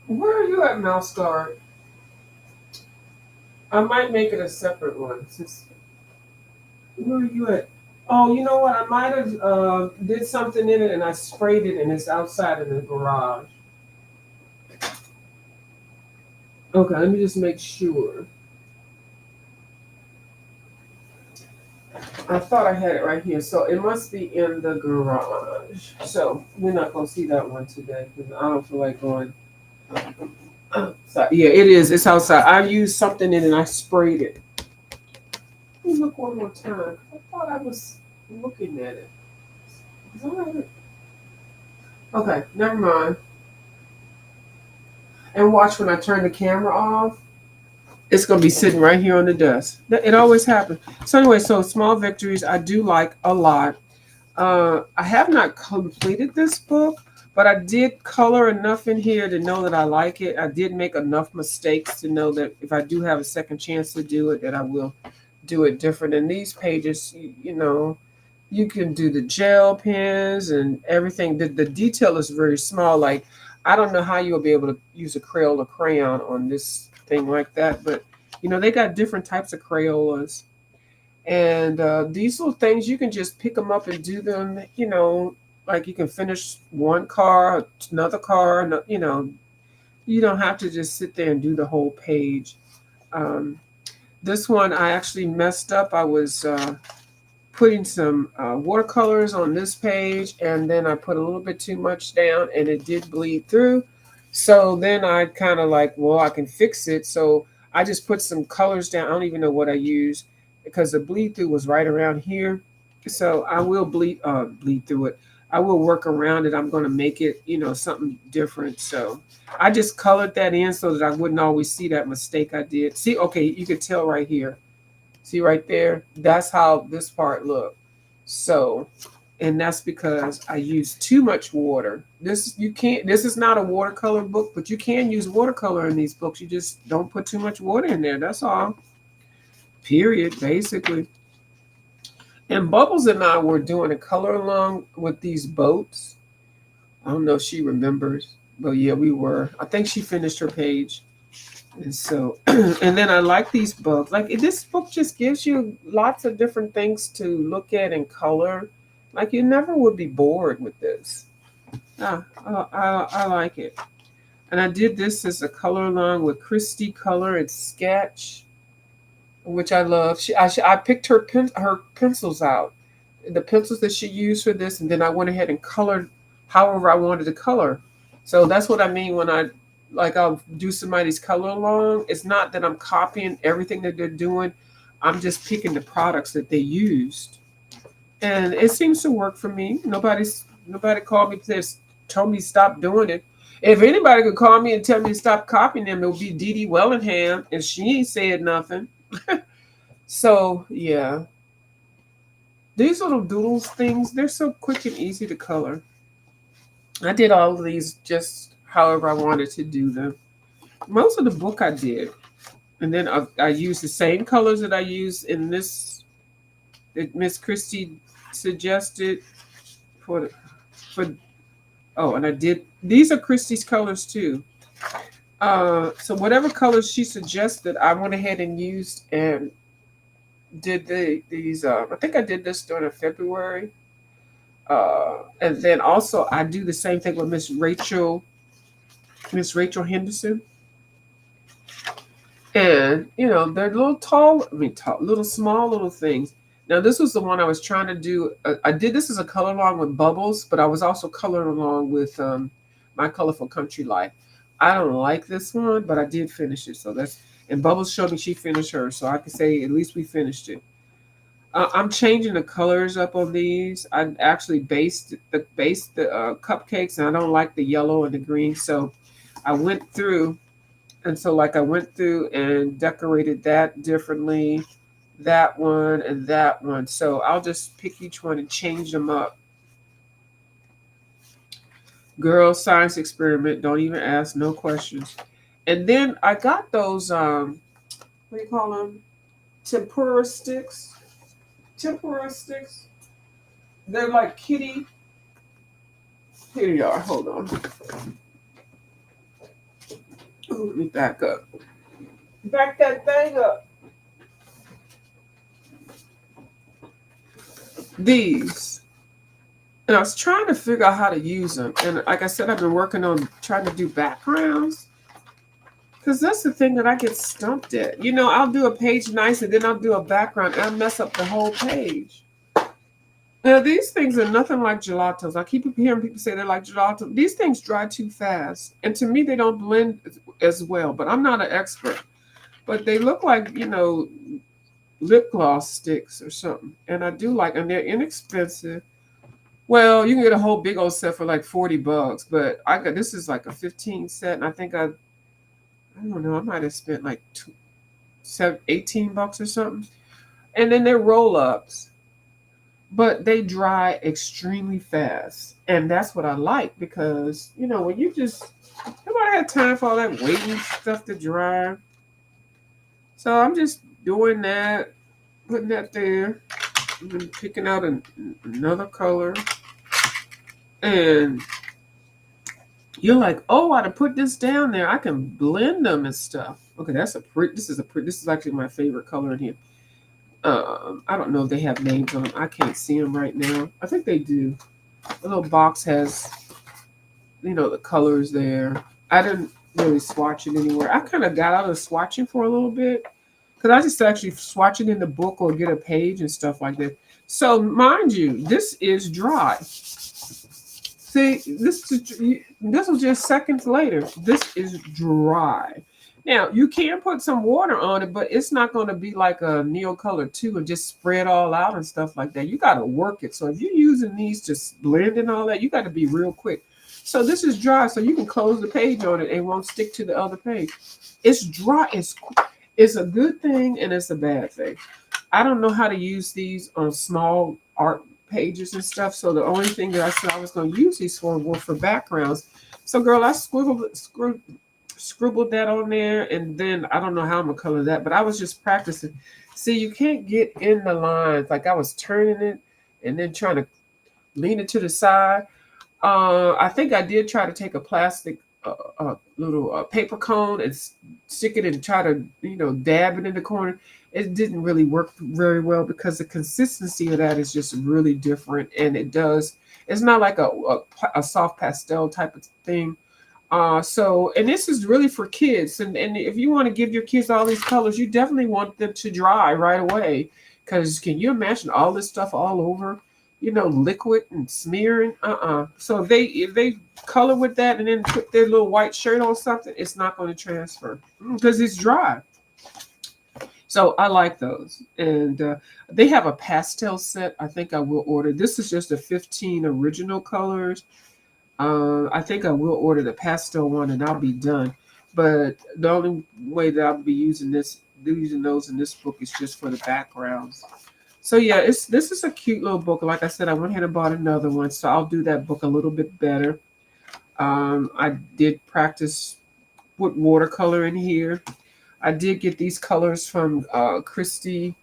where are you at, mouse guard? I might make it a separate one. Where are you at? Oh, you know what? I might have did something in it and I sprayed it and it's outside in the garage. Okay, let me just make sure. I thought I had it right here, so it must be in the garage. So we're not gonna see that one today because I don't feel like going. So, yeah, it is. It's outside. I used something in it and I sprayed it. Let me look one more time. I thought I was looking at it. Okay, never mind. And watch when I turn the camera off. It's gonna be sitting right here on the desk. It always happens. So anyway, so Small Victories I do like a lot. I have not completed this book, but I did color enough in here to know that I like it. I did make enough mistakes to know that if I do have a second chance to do it, that I will do it different. In these pages, you know, you can do the gel pens and everything. The detail is very small. Like, I don't know how you'll be able to use a Crayola crayon on this thing like that, but you know, they got different types of Crayolas. And these little things, you can just pick them up and do them, you know, like you can finish one car, another car, you know, you don't have to just sit there and do the whole page. Um, this one, I actually messed up. I was putting some watercolors on this page, and then I put a little bit too much down, and it did bleed through. So then I kind of like, well, I can fix it. So I just put some colors down. I don't even know what I used because the bleed through was right around here. So I will bleed through it. I will work around it. I'm going to make it, you know, something different. So I just colored that in so that I wouldn't always see that mistake I did. See, okay, you can tell right here. See right there? That's how this part looked. So And that's because I use too much water. This is not a watercolor book, but you can use watercolor in these books. You just don't put too much water in there. That's all. Period, basically. And Bubbles and I were doing a color along with these boats. I don't know if she remembers, but yeah, we were. I think she finished her page. And so, and then I like these books. Like this book just gives you lots of different things to look at and color. Like you never would be bored with this. I like it. And I did this as a color along with Christy Color and Sketch, which I love. I picked her pencils out, the pencils that she used for this, and then I went ahead and colored however I wanted to color. So that's what I mean when I'll do somebody's color along. It's not that I'm copying everything that they're doing. I'm just picking the products that they used, and it seems to work for me. Nobody called me told me stop doing it. If anybody could call me and tell me to stop copying them, it would be Dee Dee Wellingham, and she ain't said nothing. So yeah, these little doodles things, they're so quick and easy to color. I did all of these just however I wanted to do them. Most of the book I did, and then I used the same colors that I used in this that Miss Christie suggested for for. Oh, and I did these are Christie's colors too. So whatever colors she suggested, I went ahead and used and did these. I think I did this during February. And then also I do the same thing with Miss Rachel Henderson. And they're little tall, I mean tall, little small little things. Now this was the one I was trying to do. I did this as a color along with Bubbles, but I was also coloring along with My Colorful Country Life. I don't like this one, but I did finish it. So that's and Bubbles showed me she finished hers, so I can say at least we finished it. I'm changing the colors up on these. I actually based the cupcakes, and I don't like the yellow and the green, so I went through I went through and decorated that differently, that one and that one. So I'll just pick each one and change them up. Girl science experiment. Don't even ask no questions. And then I got those what do you call them? Tempura sticks. Tempura sticks. They're like kitty. Here you are. Hold on. Ooh, let me back up. Back that thing up. These. And I was trying to figure out how to use them. And like I said, I've been working on trying to do backgrounds. Because that's the thing that I get stumped at. I'll do a page nice and then I'll do a background and I'll mess up the whole page. Now, these things are nothing like gelatos. I keep hearing people say they're like gelato. These things dry too fast. And to me, they don't blend as well. But I'm not an expert. But they look like, lip gloss sticks or something. And I do like, and they're inexpensive. Well, you can get a whole big old set for like $40, but this is like a 15 set, and I think I don't know, I might have spent like $18 or something. And then they're roll ups, but they dry extremely fast, and that's what I like because when you just nobody had time for all that waiting stuff to dry. So I'm just doing that, putting that there, and then picking out another color. And you're like, oh, I to put this down there. I can blend them and stuff. Okay, this is actually my favorite color in here. I don't know if they have names on them. I can't see them right now. I think they do. The little box has, the colors there. I didn't really swatch it anywhere. I kind of got out of swatching for a little bit because I just actually swatch it in the book or get a page and stuff like that. So mind you, this is dry. See, this was just seconds later. This is dry. Now, you can put some water on it, but it's not going to be like a Neocolor 2 and just spread all out and stuff like that. You got to work it. So if you're using these to blend and all that, you got to be real quick. So this is dry, so you can close the page on it and it won't stick to the other page. It's dry. It's a good thing and it's a bad thing. I don't know how to use these on small art pages and stuff. So the only thing that I said I was going to use these for were for backgrounds. So girl, I scribbled that on there, and then I don't know how I'm gonna color that, but I was just practicing. See, you can't get in the lines. Like I was turning it and then trying to lean it to the side. I think I did try to take a plastic little paper cone and stick it and try to, dab it in the corner. It didn't really work very well because the consistency of that is just really different, and it's not like a soft pastel type of thing. And this is really for kids. And if you want to give your kids all these colors, you definitely want them to dry right away. Because can you imagine all this stuff all over, liquid and smearing? So if they color with that and then put their little white shirt on something, it's not going to transfer because it's dry. So I like those. And they have a pastel set. I think I will order. This is just the 15 original colors. I think I will order the pastel one and I'll be done. But the only way that I'll be using those in this book is just for the backgrounds. So yeah, this is a cute little book. Like I said, I went ahead and bought another one, so I'll do that book a little bit better. I did practice with watercolor in here. I did get these colors from Christy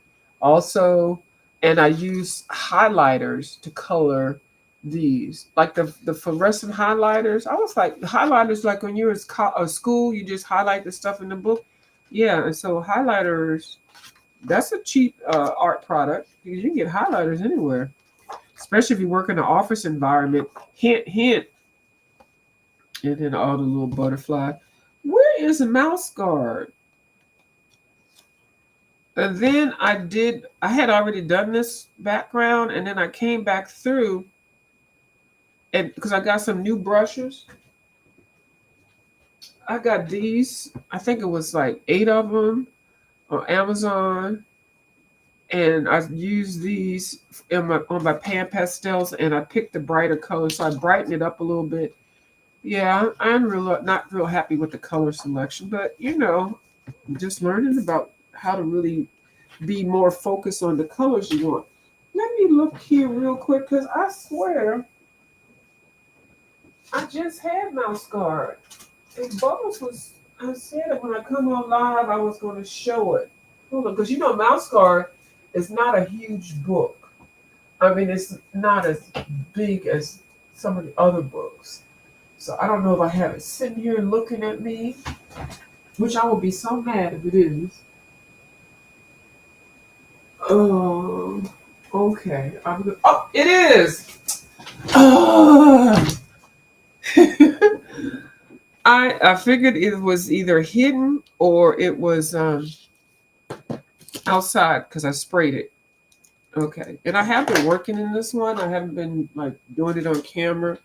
also, and I used highlighters to color these, like the fluorescent highlighters. I was like, highlighters, like when you're in school, you just highlight the stuff in the book. Yeah, and so highlighters, that's a cheap art product because you can get highlighters anywhere, especially if you work in an office environment. Hint, hint. And then all the little butterfly. Where is a mouse guard? And then I had already done this background, and then I came back through, and because I got some new brushes. I got these, I think it was like 8 of them on Amazon, and I used these on my pan pastels, and I picked the brighter colors, so I brightened it up a little bit. Yeah, I'm not real happy with the color selection, but just learning about how to really be more focused on the colors you want. Let me look here real quick because I swear I just had Mouse Guard. And Bubbles I said that when I come on live, I was going to show it. Hold on, because Mouse Guard is not a huge book. I mean, it's not as big as some of the other books. So I don't know if I have it sitting here looking at me, which I will be so mad if it is. Okay. Oh, it is. I figured it was either hidden or it was outside because I sprayed it. Okay. And I have been working in this one. I haven't been like doing it on camera.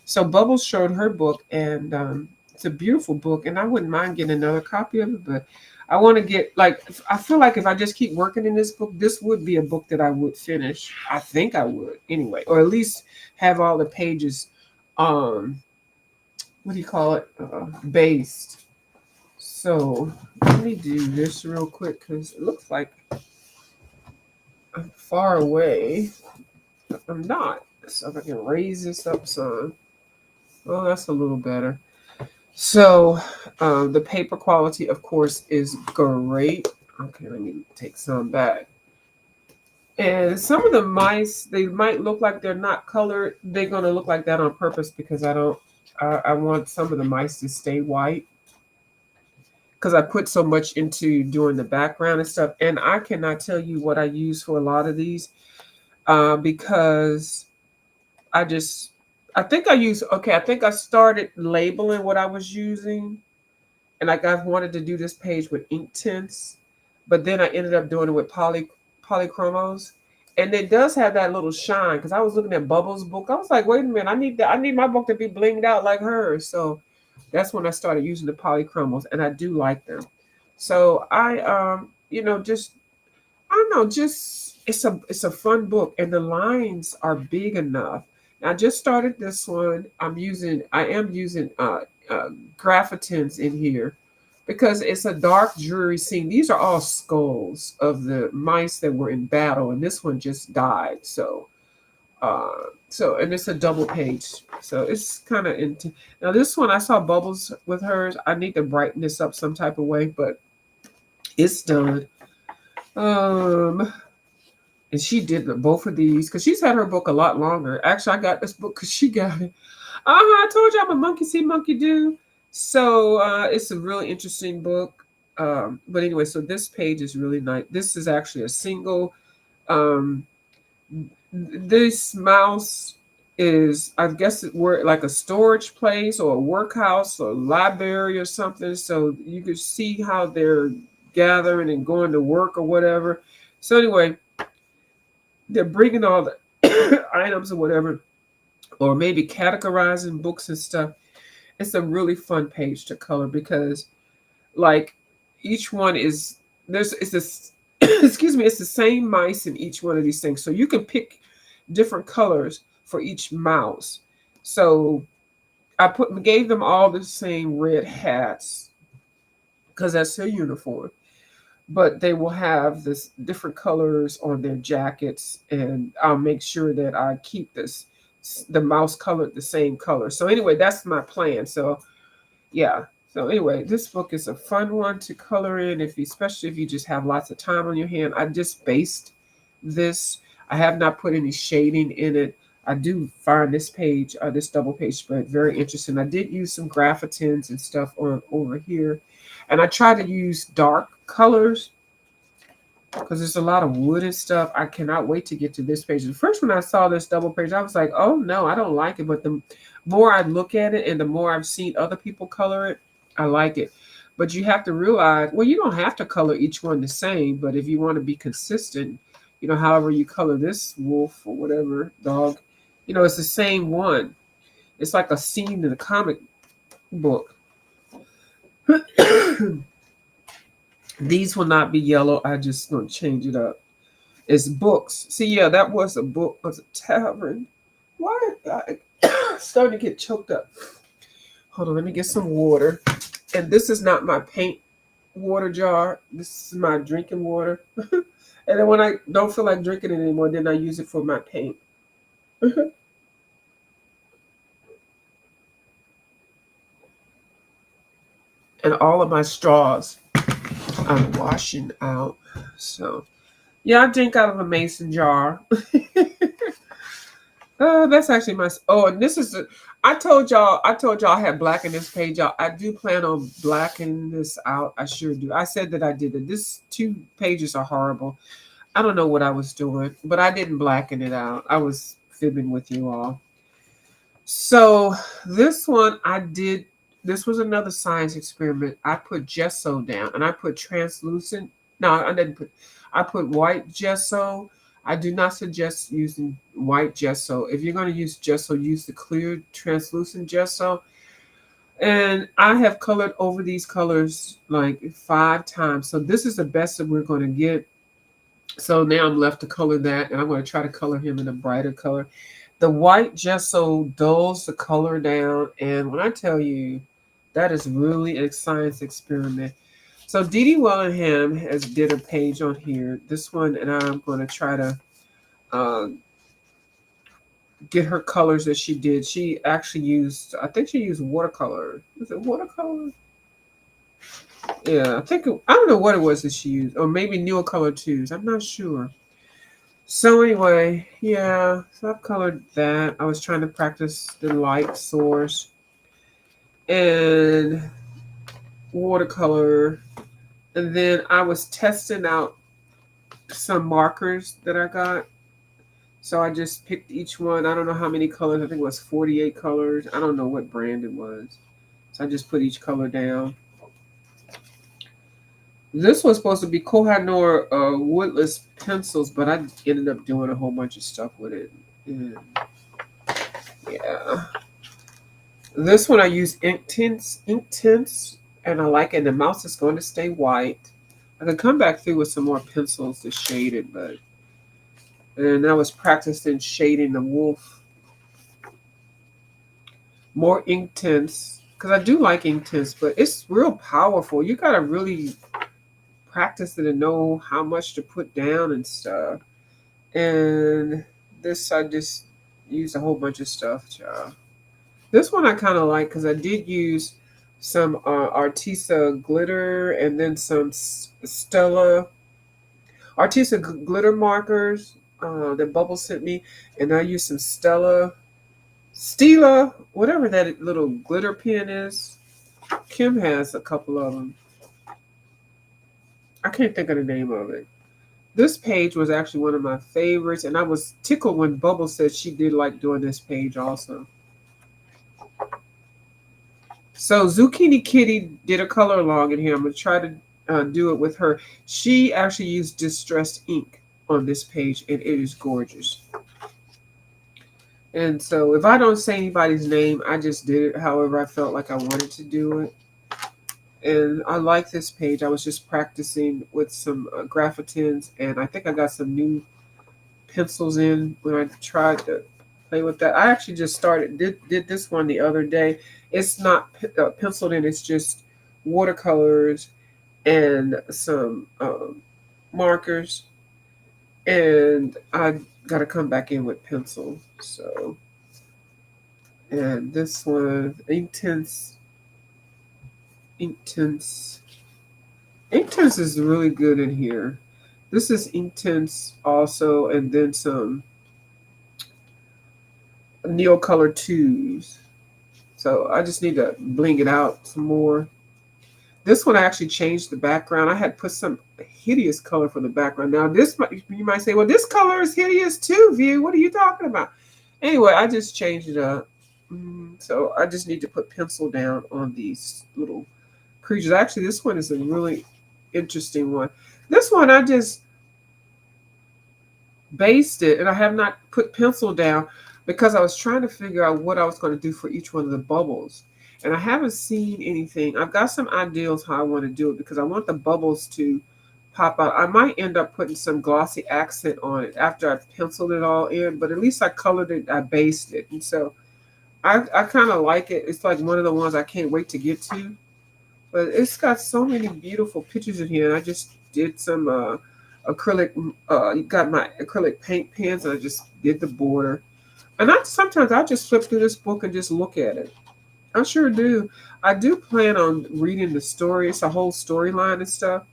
So Bubbles showed her book, and it's a beautiful book, and I wouldn't mind getting another copy of it, but I want to get, like, I feel like if I just keep working in this book, this would be a book that I would finish. I think I would anyway, or at least have all the pages, what do you call it, based. So let me do this real quick because it looks like I'm far away. I'm not. So if I can raise this up some. Well, that's a little better. So the paper quality, of course, is great. Okay, let me take some back. And some of the mice, they might look like they're not colored. They're going to look like that on purpose because I want some of the mice to stay white because I put so much into doing the background and stuff. And I cannot tell you what I use for a lot of these because I think I started labeling what I was using. And like I wanted to do this page with ink tints, but then I ended up doing it with polychromos. And it does have that little shine because I was looking at Bubbles' book. I was like, wait a minute, I need my book to be blinged out like hers. So that's when I started using the polychromos, and I do like them. So I just I don't know, just it's a fun book, and the lines are big enough. I just started this one. I am using graphitins in here because it's a dark dreary scene. These are all skulls of the mice that were in battle, and this one just died. So Uh, and it's a double page. So it's kind of into now this one I saw bubbles with hers. I need to brighten this up some type of way, but it's done. Um, and she did both of these because she's had her book a lot longer. Actually, I got this book because she got it. I told you I'm a monkey see, monkey do. So it's a really interesting book. But anyway, so this page is really nice. This is actually a single. Um, this mouse is, I guess, it were like a storage place or a workhouse or library or something. So you could see how they're gathering and going to work or whatever. So anyway, they're bringing all the items or whatever, or maybe categorizing books and stuff. It's a really fun page to color because, like, each one is there's it's this excuse me, it's the same mice in each one of these things. So you can pick different colors for each mouse. So I gave them all the same red hats because that's their uniform, but they will have this different colors on their jackets, and I'll make sure that I keep the mouse colored the same color. So anyway, that's my plan. So yeah. So anyway, this book is a fun one to color in, especially if you just have lots of time on your hand. I just based this. I have not put any shading in it. I do find this page, this double page spread, very interesting. I did use some graphitins and stuff on over here, and I try to use dark colors because there's a lot of wood and stuff. I cannot wait to get to this page. The first when I saw this double page, I was like, oh no, I don't like it. But the more I look at it and the more I've seen other people color it, I like it. But you have to realize, well, you don't have to color each one the same, but if you want to be consistent, however you color this wolf or whatever dog, it's the same one. It's like a scene in a comic book. These will not be yellow. I just going to change it up. It's books. See, yeah, that was a book. Was a tavern. Why? I starting to get choked up. Hold on, let me get some water. And this is not my paint water jar. This is my drinking water. And then when I don't feel like drinking it anymore, then I use it for my paint. And all of my straws I'm washing out. So yeah, I drink out of a mason jar. That's actually my. Oh, and this is. I told y'all I had black in this page. Y'all, I do plan on blacking this out. I sure do. I said that I did it. This 2 pages are horrible. I don't know what I was doing, but I didn't blacken it out. I was fibbing with you all. So this one I did. This was another science experiment. I put gesso down, and I put translucent. No, I didn't put. I put white gesso. I do not suggest using white gesso. If you're going to use gesso, use the clear translucent gesso. And I have colored over these colors like 5 times. So this is the best that we're going to get. So now I'm left to color that, and I'm going to try to color him in a brighter color. The white gesso dulls the color down, and when I tell you, that is really a science experiment. So Dee Dee Wellingham has did a page on here. This one, and I'm going to try to get her colors that she did. She actually used, I think she used watercolor. Was it watercolor? Yeah, I don't know what it was that she used, or maybe Neocolor twos. I'm not sure. So anyway, yeah, so I've colored that. I was trying to practice the light source and watercolor. And then I was testing out some markers that I got. So I just picked each one. I don't know how many colors. I think it was 48 colors. I don't know what brand it was. So I just put each color down. This was supposed to be Kohinoor woodless pencils, but I ended up doing a whole bunch of stuff with it. And yeah. This one I use ink tints, and I like it. And the mouse is going to stay white. I could come back through with some more pencils to shade it, and I was practicing shading the wolf. More ink tints, because I do like ink tints, but it's real powerful. You got to really practice it and know how much to put down and stuff. And this I just used a whole bunch of stuff, child. This one I kind of like because I did use some Artisa glitter and then some Stella Artisa glitter markers that Bubble sent me, and I used some Stila, whatever that little glitter pen is. Kim has a couple of them. I can't think of the name of it. This page was actually one of my favorites, and I was tickled when Bubble said she did like doing this page also. So Zucchini Kitty did a color along in here. I'm gonna try to do it with her. She actually used distressed ink on this page, and it is gorgeous. And so if I don't say anybody's name, I just did it however I felt like I wanted to do it. And I like this page. I was just practicing with some graphitins, and I think I got some new pencils in when I tried to play with that. I actually just did this one the other day. It's not penciled in. It's just watercolors and some markers, and I got to come back in with pencil. So, and this one, Inktense. Inktense is really good in here. This is Inktense also, and then some Neocolor 2s. So I just need to bling it out some more. This one I actually changed the background. I had put some hideous color for the background. Now you might say, well, this color is hideous too, View. What are you talking about? Anyway, I just changed it up. So I just need to put pencil down on these little creatures. Actually, this one is a really interesting one. This one I just based it, and I have not put pencil down because I was trying to figure out what I was going to do for each one of the bubbles. And I haven't seen anything. I've got some ideas how I want to do it because I want the bubbles to pop out. I might end up putting some glossy accent on it after I've penciled it all in, but at least I colored it, I based it. And so I kind of like it. It's like one of the ones I can't wait to get to. But it's got so many beautiful pictures in here. And I just did some acrylic, got my acrylic paint pens, and I just did the border. And sometimes I just flip through this book and just look at it. I sure do. I do plan on reading the story. It's a whole storyline and stuff.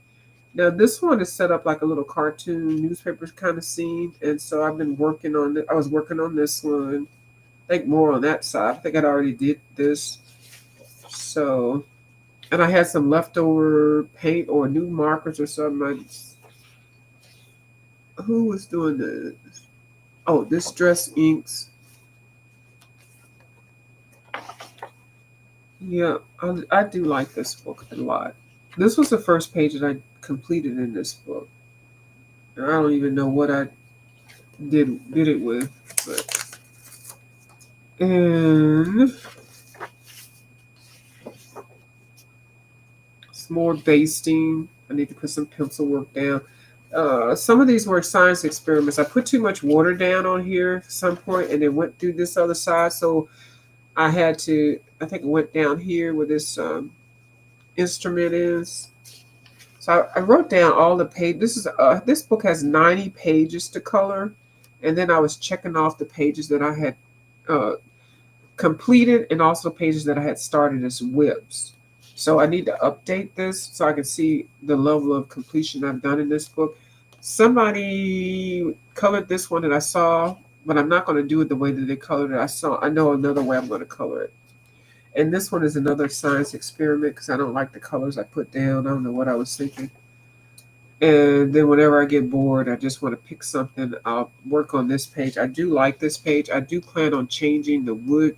Now this one is set up like a little cartoon newspaper kind of scene, and so I've been working on it. I was working on this one. I think more on that side. I think I already did this. So, and I had some leftover paint or new markers or something. Who was doing this? Oh, Distress Inks. Yeah, I do like this book a lot. This was the first page that I completed in this book. I don't even know what I did it with, but and some more basting. I need to put some pencil work down. Some of these were science experiments. I put too much water down on here at some point, and it went through this other side, so I had to. I think it went down here where this instrument is. So I wrote down all the page. This book has 90 pages to color, and then I was checking off the pages that I had uh, completed and also pages that I had started as whips. So I need to update this so I can see the level of completion I've done in this book. Somebody colored this one that I saw, but I'm not going to do it the way that they colored it. I know another way I'm going to color it. And this one is another science experiment because I don't like the colors I put down. I don't know what I was thinking. And then whenever I get bored, I just want to pick something. I'll work on this page. I do like this page. I do plan on changing the wood.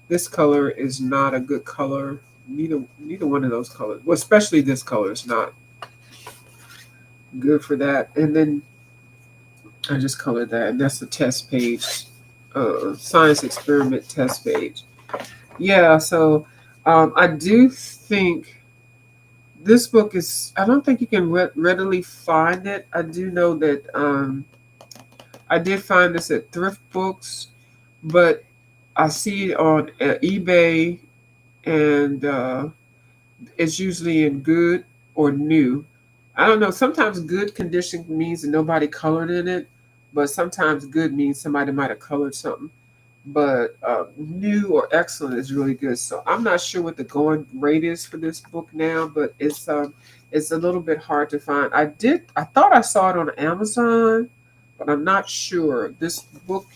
This color is not a good color. Neither one of those colors. Well, especially this color is not good for that. And then I just colored that. And that's the test page. Science experiment test page. Yeah, so I do think this book is, I don't think you can readily find it. I do know that I did find this at thrift books, but I see it on eBay, and it's usually in good or new. I don't know. Sometimes good condition means that nobody colored in it, but sometimes good means somebody might have colored something. but new or excellent is really good. So I'm not sure what the going rate is for this book now, but it's a little bit hard to find. I thought I saw it on Amazon, but I'm not sure. This book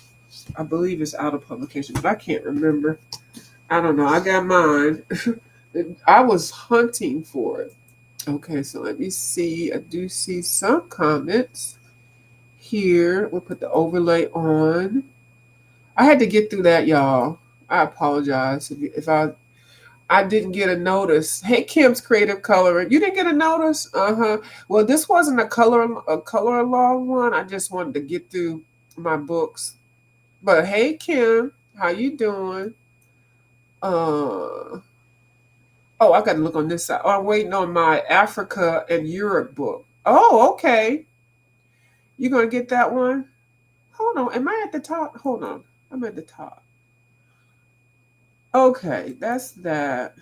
I believe is out of publication, but I can't remember. I don't know. I got mine. I was hunting for it. Okay, so let me see. I do see some comments here. We'll put the overlay on. I had to get through that, y'all. I apologize if I didn't get a notice. Hey, Kim's Creative Coloring. You didn't get a notice? Uh-huh. Well, this wasn't a color along one. I just wanted to get through my books. But hey, Kim, how you doing? Uh oh, I got to look on this side. Oh, I'm waiting on my Africa and Europe book. Oh, okay. You gonna get that one? Hold on. Am I at the top? Hold on. I'm at the top. Okay, that's that.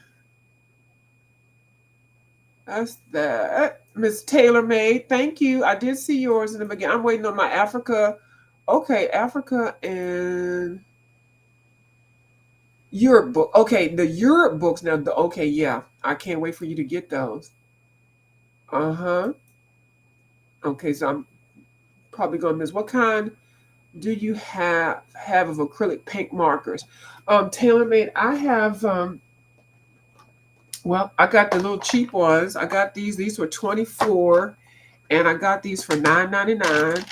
That's that. Miss Taylor Made, thank you. I did see yours in the beginning. I'm waiting on my Africa. Okay, Africa and Europe book. Okay, the Europe books now. Okay, yeah. I can't wait for you to get those. Uh-huh. Okay, so I'm probably gonna miss. What kind do you have of acrylic paint markers? TaylorMade, I have well, I got the little cheap ones. I got these. These were 24, and I got these for $9.99.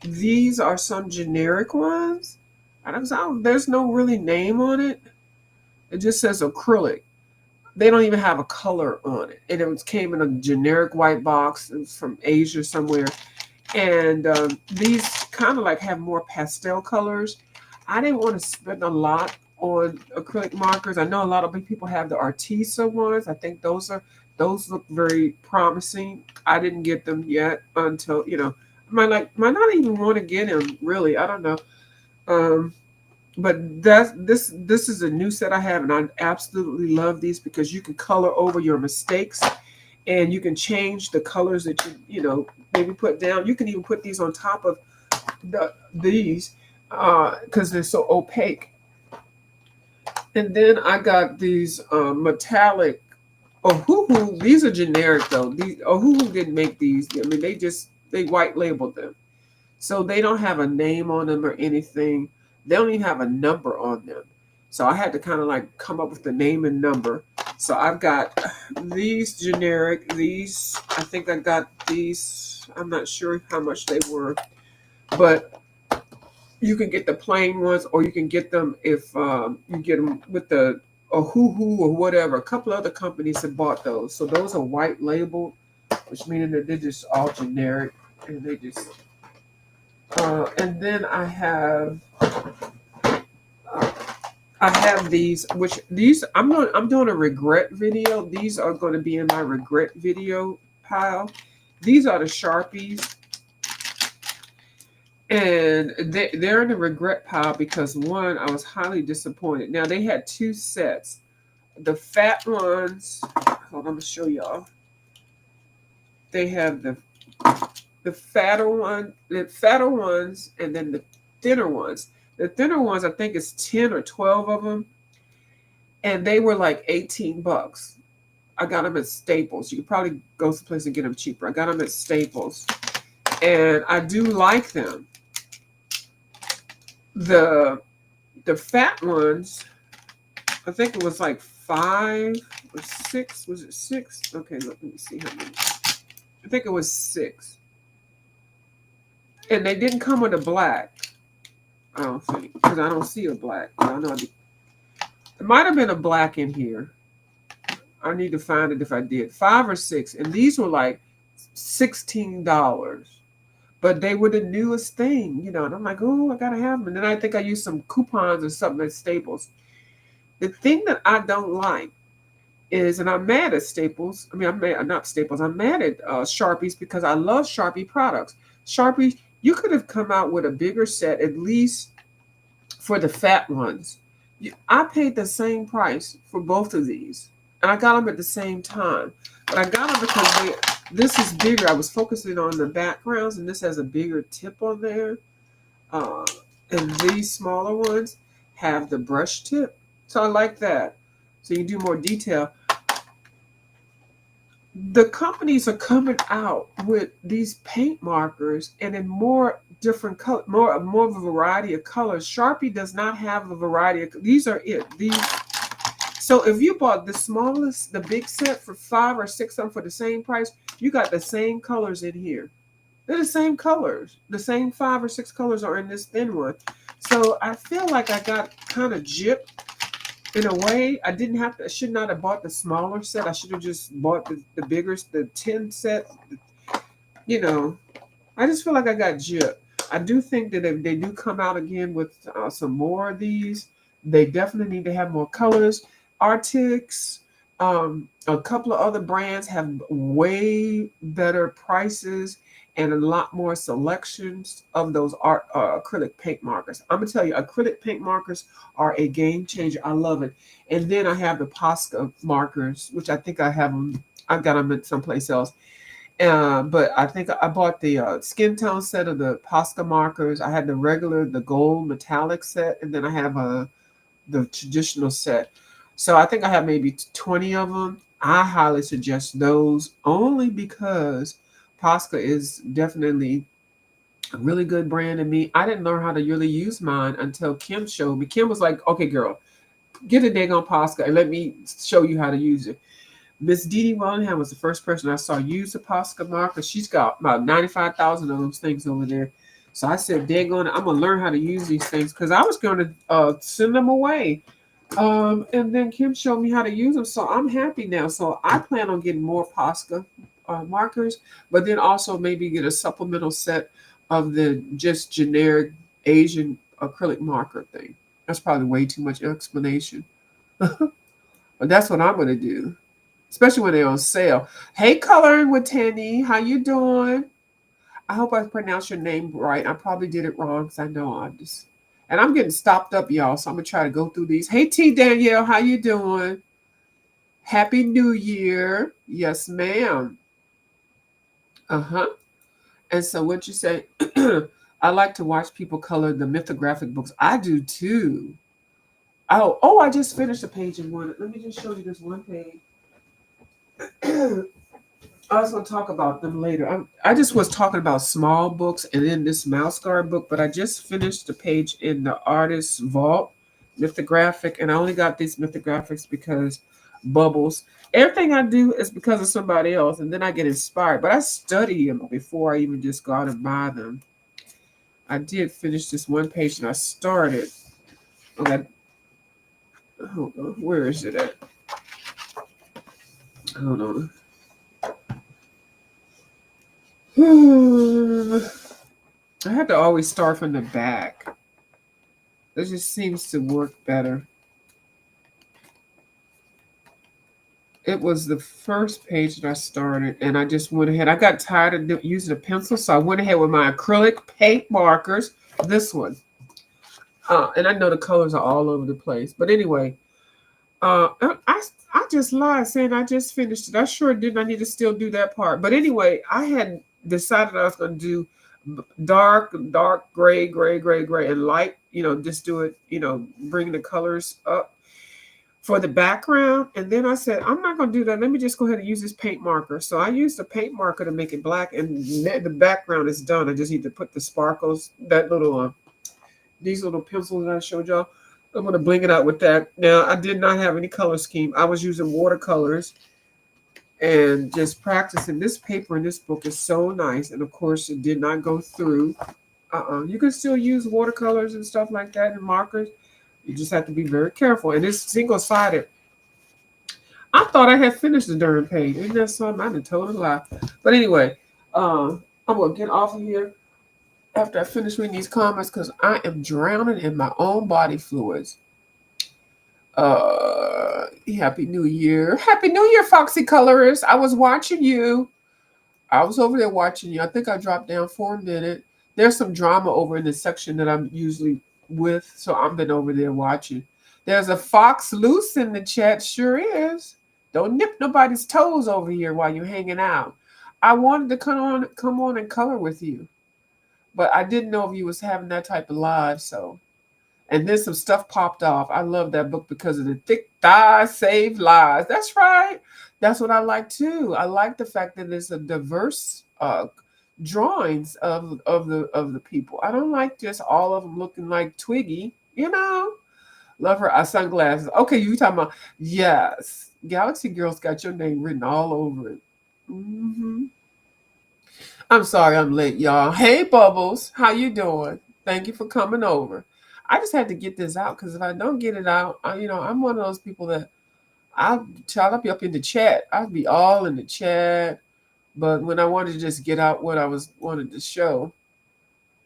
These are some generic ones. There's no really name on it. It just says acrylic. They don't even have a color on it. And came in a generic white box. It was from Asia somewhere. And these kind of like have more pastel colors. I didn't want to spend a lot on acrylic markers. I know a lot of people have the Artisa ones. I think those look very promising. I didn't get them yet until might not even want to get them really. I don't know. Um, but this is a new set I have, and I absolutely love these because you can color over your mistakes, and you can change the colors that maybe put down. You can even put these on top of these because they're so opaque. And then I got these metallic Ohuhu. These are generic though. These Ohuhu didn't make these. I mean, they white labeled them, so they don't have a name on them or anything. They don't even have a number on them. So I had to kind of like come up with the name and number. So I've got these generic. These I think I got these. I'm not sure how much they were, but you can get the plain ones, or you can get them if you get them with the Ohuhu or whatever. A couple other companies have bought those, so those are white labeled, which meaning that they're just all generic, and they just. And then I have these, which these I'm doing a regret video. These are going to be in my regret video pile. These are the Sharpies. And they're in the regret pile because one, I was highly disappointed. Now they had two sets. The fat ones, hold on, I'm gonna show y'all. They have the fatter ones, and then the thinner ones. The thinner ones, I think it's 10 or 12 of them, and they were like $18. I got them at Staples. You could probably go someplace and get them cheaper. I got them at Staples, and I do like them. The fat ones, I think it was like 5 or 6. Was it 6? Okay, let me see how many. I think it was 6. And they didn't come with a black. I don't think, because I don't see a black. I don't know. There might have been a black in here. I need to find it if I did. 5 or 6. And these were like $16. But they were the newest thing, and I'm like, oh, I gotta have them. And then I think I used some coupons or something at Staples. The thing that I don't like is, and I'm mad at Staples. I mean, I'm mad, not Staples. I'm mad at Sharpies because I love Sharpie products. Sharpie, you could have come out with a bigger set, at least for the fat ones. I paid the same price for both of these, and I got them at the same time. But I got them because this is bigger. I was focusing on the backgrounds, and this has a bigger tip on there. And these smaller ones, have the brush tip. So I like that. So you do more detail. The companies are coming out with these paint markers and in more different color, more of a variety of colors. Sharpie does not have a variety of these are it. These so if you bought the smallest, the big set for 5 or 6 of them for the same price, you got the same colors in here. They're the same colors. The same 5 or 6 colors are in this thin one. So I feel like I got kind of gypped in a way. I didn't have to, I should not have bought the smaller set. I should have just bought the bigger, the 10 set. You know, I just feel like I got gypped. I do think that if they do come out again with some more of these, they definitely need to have more colors. Artix, a couple of other brands have way better prices and a lot more selections of those art acrylic paint markers. I'm gonna tell you, acrylic paint markers are a game changer. I love it. And then I have the Posca markers, which I think I have them. I got them at someplace else. But I think I bought the skin tone set of the Posca markers. I had the regular, the gold metallic set, and then I have the traditional set. So I think I have maybe 20 of them. I highly suggest those only because Posca is definitely a really good brand to me. I didn't learn how to really use mine until Kim showed me. Kim was like, okay, girl, get a daggone Posca and let me show you how to use it. Miss Dee Dee Wallingham was the first person I saw use the Posca marker. She's got about 95,000 of those things over there. So I said, daggone it, I'm going to learn how to use these things because I was going to send them away. And then Kim showed me how to use them. So I'm happy now. So I plan on getting more Posca markers, but then also maybe get a supplemental set of the just generic Asian acrylic marker thing. That's probably way too much explanation. But that's what I'm going to do, especially when they're on sale. Hey, Coloring with Tanny, how you doing? I hope I pronounced your name right. I probably did it wrong because I know I'm just, and I'm getting stopped up, y'all. So I'm gonna try to go through these. Hey, T Danielle, how you doing? Happy New Year. Yes, ma'am. Uh-huh. And so what you say? I like to watch people color the mythographic books. I do too. Oh, I just finished a page in one. Let me just show you this one page. I was going to talk about them later. I just was talking about small books and then this mouse guard book, but I just finished the page in the Artist's Vault mythographic, and I only got these mythographics because Bubbles. Everything I do is because of somebody else, and then I get inspired. But I study them before I even just go out and buy them. I did finish this one page, and I started. Okay, hold on. Where is it at? Hold on. I have to always start from the back. It just seems to work better. It was the first page that I started, and I just went ahead. I got tired of using a pencil, so I went ahead with my acrylic paint markers. This one. And I know the colors are all over the place. But anyway, I just lied saying I just finished it. I sure didn't. I need to still do that part. But anyway, I had decided I was going to do dark, gray, and light. Just do it. Bring the colors up for the background. And then I said, I'm not going to do that. Let me just go ahead and use this paint marker. So I used the paint marker to make it black, and the background is done. I just need to put the sparkles, that little, these little pencils that I showed y'all. I'm going to bling it out with that. Now, I did not have any color scheme. I was using watercolors and just practicing. This paper in this book is so nice. And of course, it did not go through. You can still use watercolors and stuff like that and markers. You just have to be very careful. And it's single-sided. I thought I had finished the darn page. Isn't that something? I done told a lie. But anyway, I'm going to get off of here after I finish reading these comments because I am drowning in my own body fluids. Happy New Year. Happy New Year, Foxy Colorist. I was watching you. I was over there watching you. I think I dropped down for a minute. There's some drama over in the section that I'm usually with, so I've been over there watching. There's a fox loose in the chat. Sure is. Don't nip nobody's toes over here while you're hanging out. I wanted to come on and color with you, but I didn't know if you was having that type of live, so And then some stuff popped off. I love that book because of the thick thighs save lives. That's right. That's what I like too. I like the fact that there's a diverse drawings of the people. I don't like just all of them looking like Twiggy. Love her sunglasses. Okay, you talking about yes. Galaxy Girl's got your name written all over it. I'm sorry I'm late, y'all. Hey, Bubbles, how you doing? Thank you for coming over. I just had to get this out because if I don't get it out, I'm one of those people that I'll be up in the chat. I'll be all in the chat. But when I wanted to just get out what I wanted to show,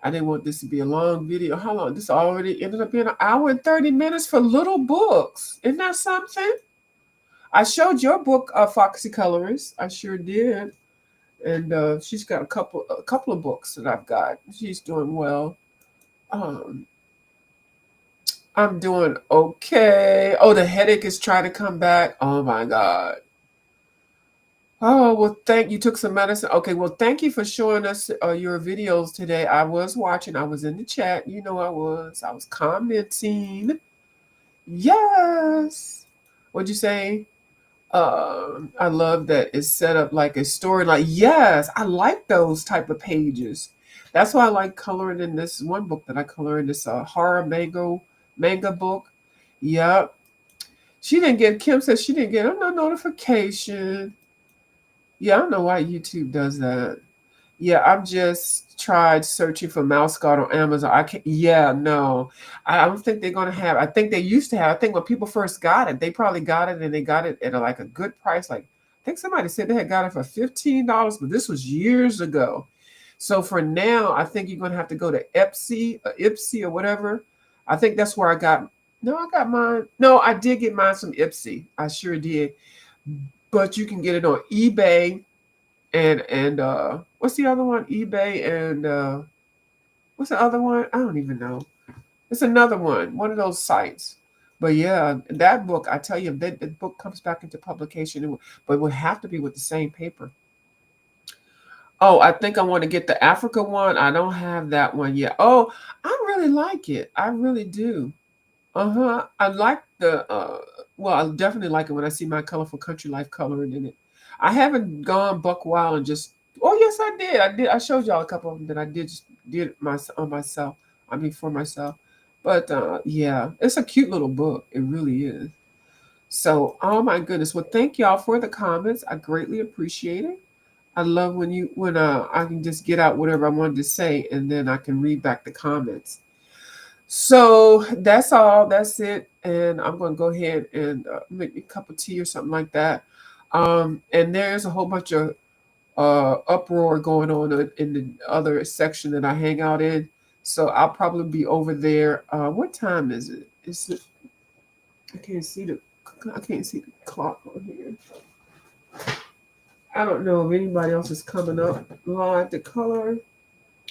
I didn't want this to be a long video. How long? This already ended up being an hour and 30 minutes for little books. Isn't that something? I showed your book, Foxy Colorist. I sure did. And she's got a couple of books that I've got. She's doing well. I'm doing okay. Oh, the headache is trying to come back. Oh my God. Oh, well, you took some medicine. Okay, well, thank you for showing us your videos today. I was watching. I was in the chat. I was commenting. Yes. What'd you say? I love that it's set up like a story. Like, yes, I like those type of pages. That's why I like coloring in this one book that I color in this horror manga book. Yep. Kim says she didn't get no notification. Yeah, I don't know why YouTube does that. Yeah, I've just tried searching for Mouse Guard on Amazon. I can't. Yeah, no, I don't think they're gonna have. I think they used to have. I think when people first got it, they probably got it and they got it at like a good price. Like I think somebody said they had got it for $15, but this was years ago. So for now, I think you're gonna have to go to Ipsy or whatever. I think that's where I got. No, I got mine. No, I did get mine from Ipsy. I sure did. But you can get it on eBay and what's the other one? eBay and what's the other one? I don't even know. It's another one of those sites. But yeah, that book, I tell you, that the book comes back into publication, but it would have to be with the same paper. Oh, I think I want to get the Africa one. I don't have that one yet. Oh, I really like it. I really do. I like well, I definitely like it when I see my colorful country life coloring in it. I haven't gone buck wild and just. Oh yes, I did. I showed y'all a couple of them that I did on myself. I mean for myself. But yeah, it's a cute little book. It really is. So, oh my goodness. Well, thank y'all for the comments. I greatly appreciate it. I love when I can just get out whatever I wanted to say and then I can read back the comments. So that's all. That's it. And I'm going to go ahead and make me a cup of tea or something like that. And there's a whole bunch of uproar going on in the other section that I hang out in. So I'll probably be over there. What time is it? Is it? I can't see the clock on here. I don't know if anybody else is coming up live to color.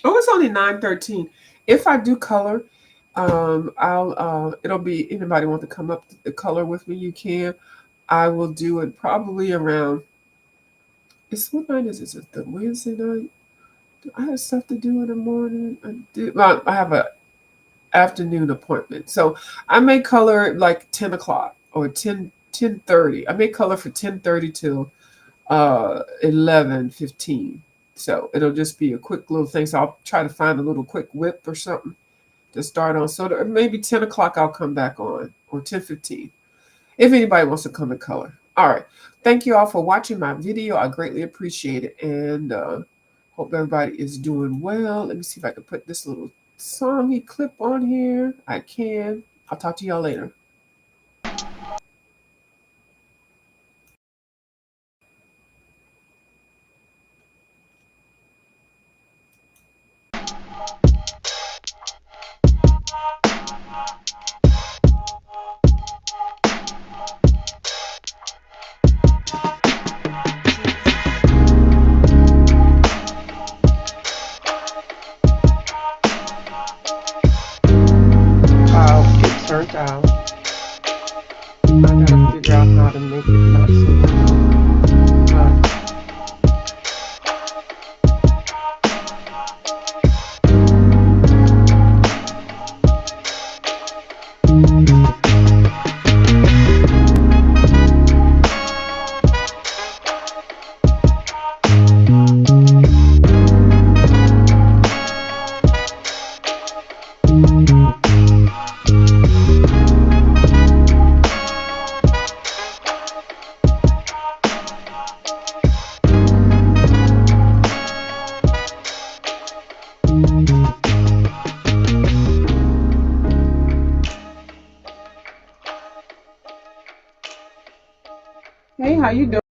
Oh, it's only 9:13. If I do color, it'll be anybody want to come up to color with me, you can. I will do it probably around. What night is it? Is it the Wednesday night? Do I have stuff to do in the morning? I have a afternoon appointment, so I may color like 10 o'clock or 10:30. I may color for 10:30 till 11:15. So it'll just be a quick little thing. So I'll try to find a little quick whip or something to start on. So maybe 10 o'clock I'll come back on, or 10:15. If anybody wants to come and color. All right. Thank you all for watching my video. I greatly appreciate it. And hope everybody is doing well. Let me see if I can put this little songy clip on here. I can. I'll talk to y'all later. Turned out. I gotta figure out how to make it not so Hey, how you doing?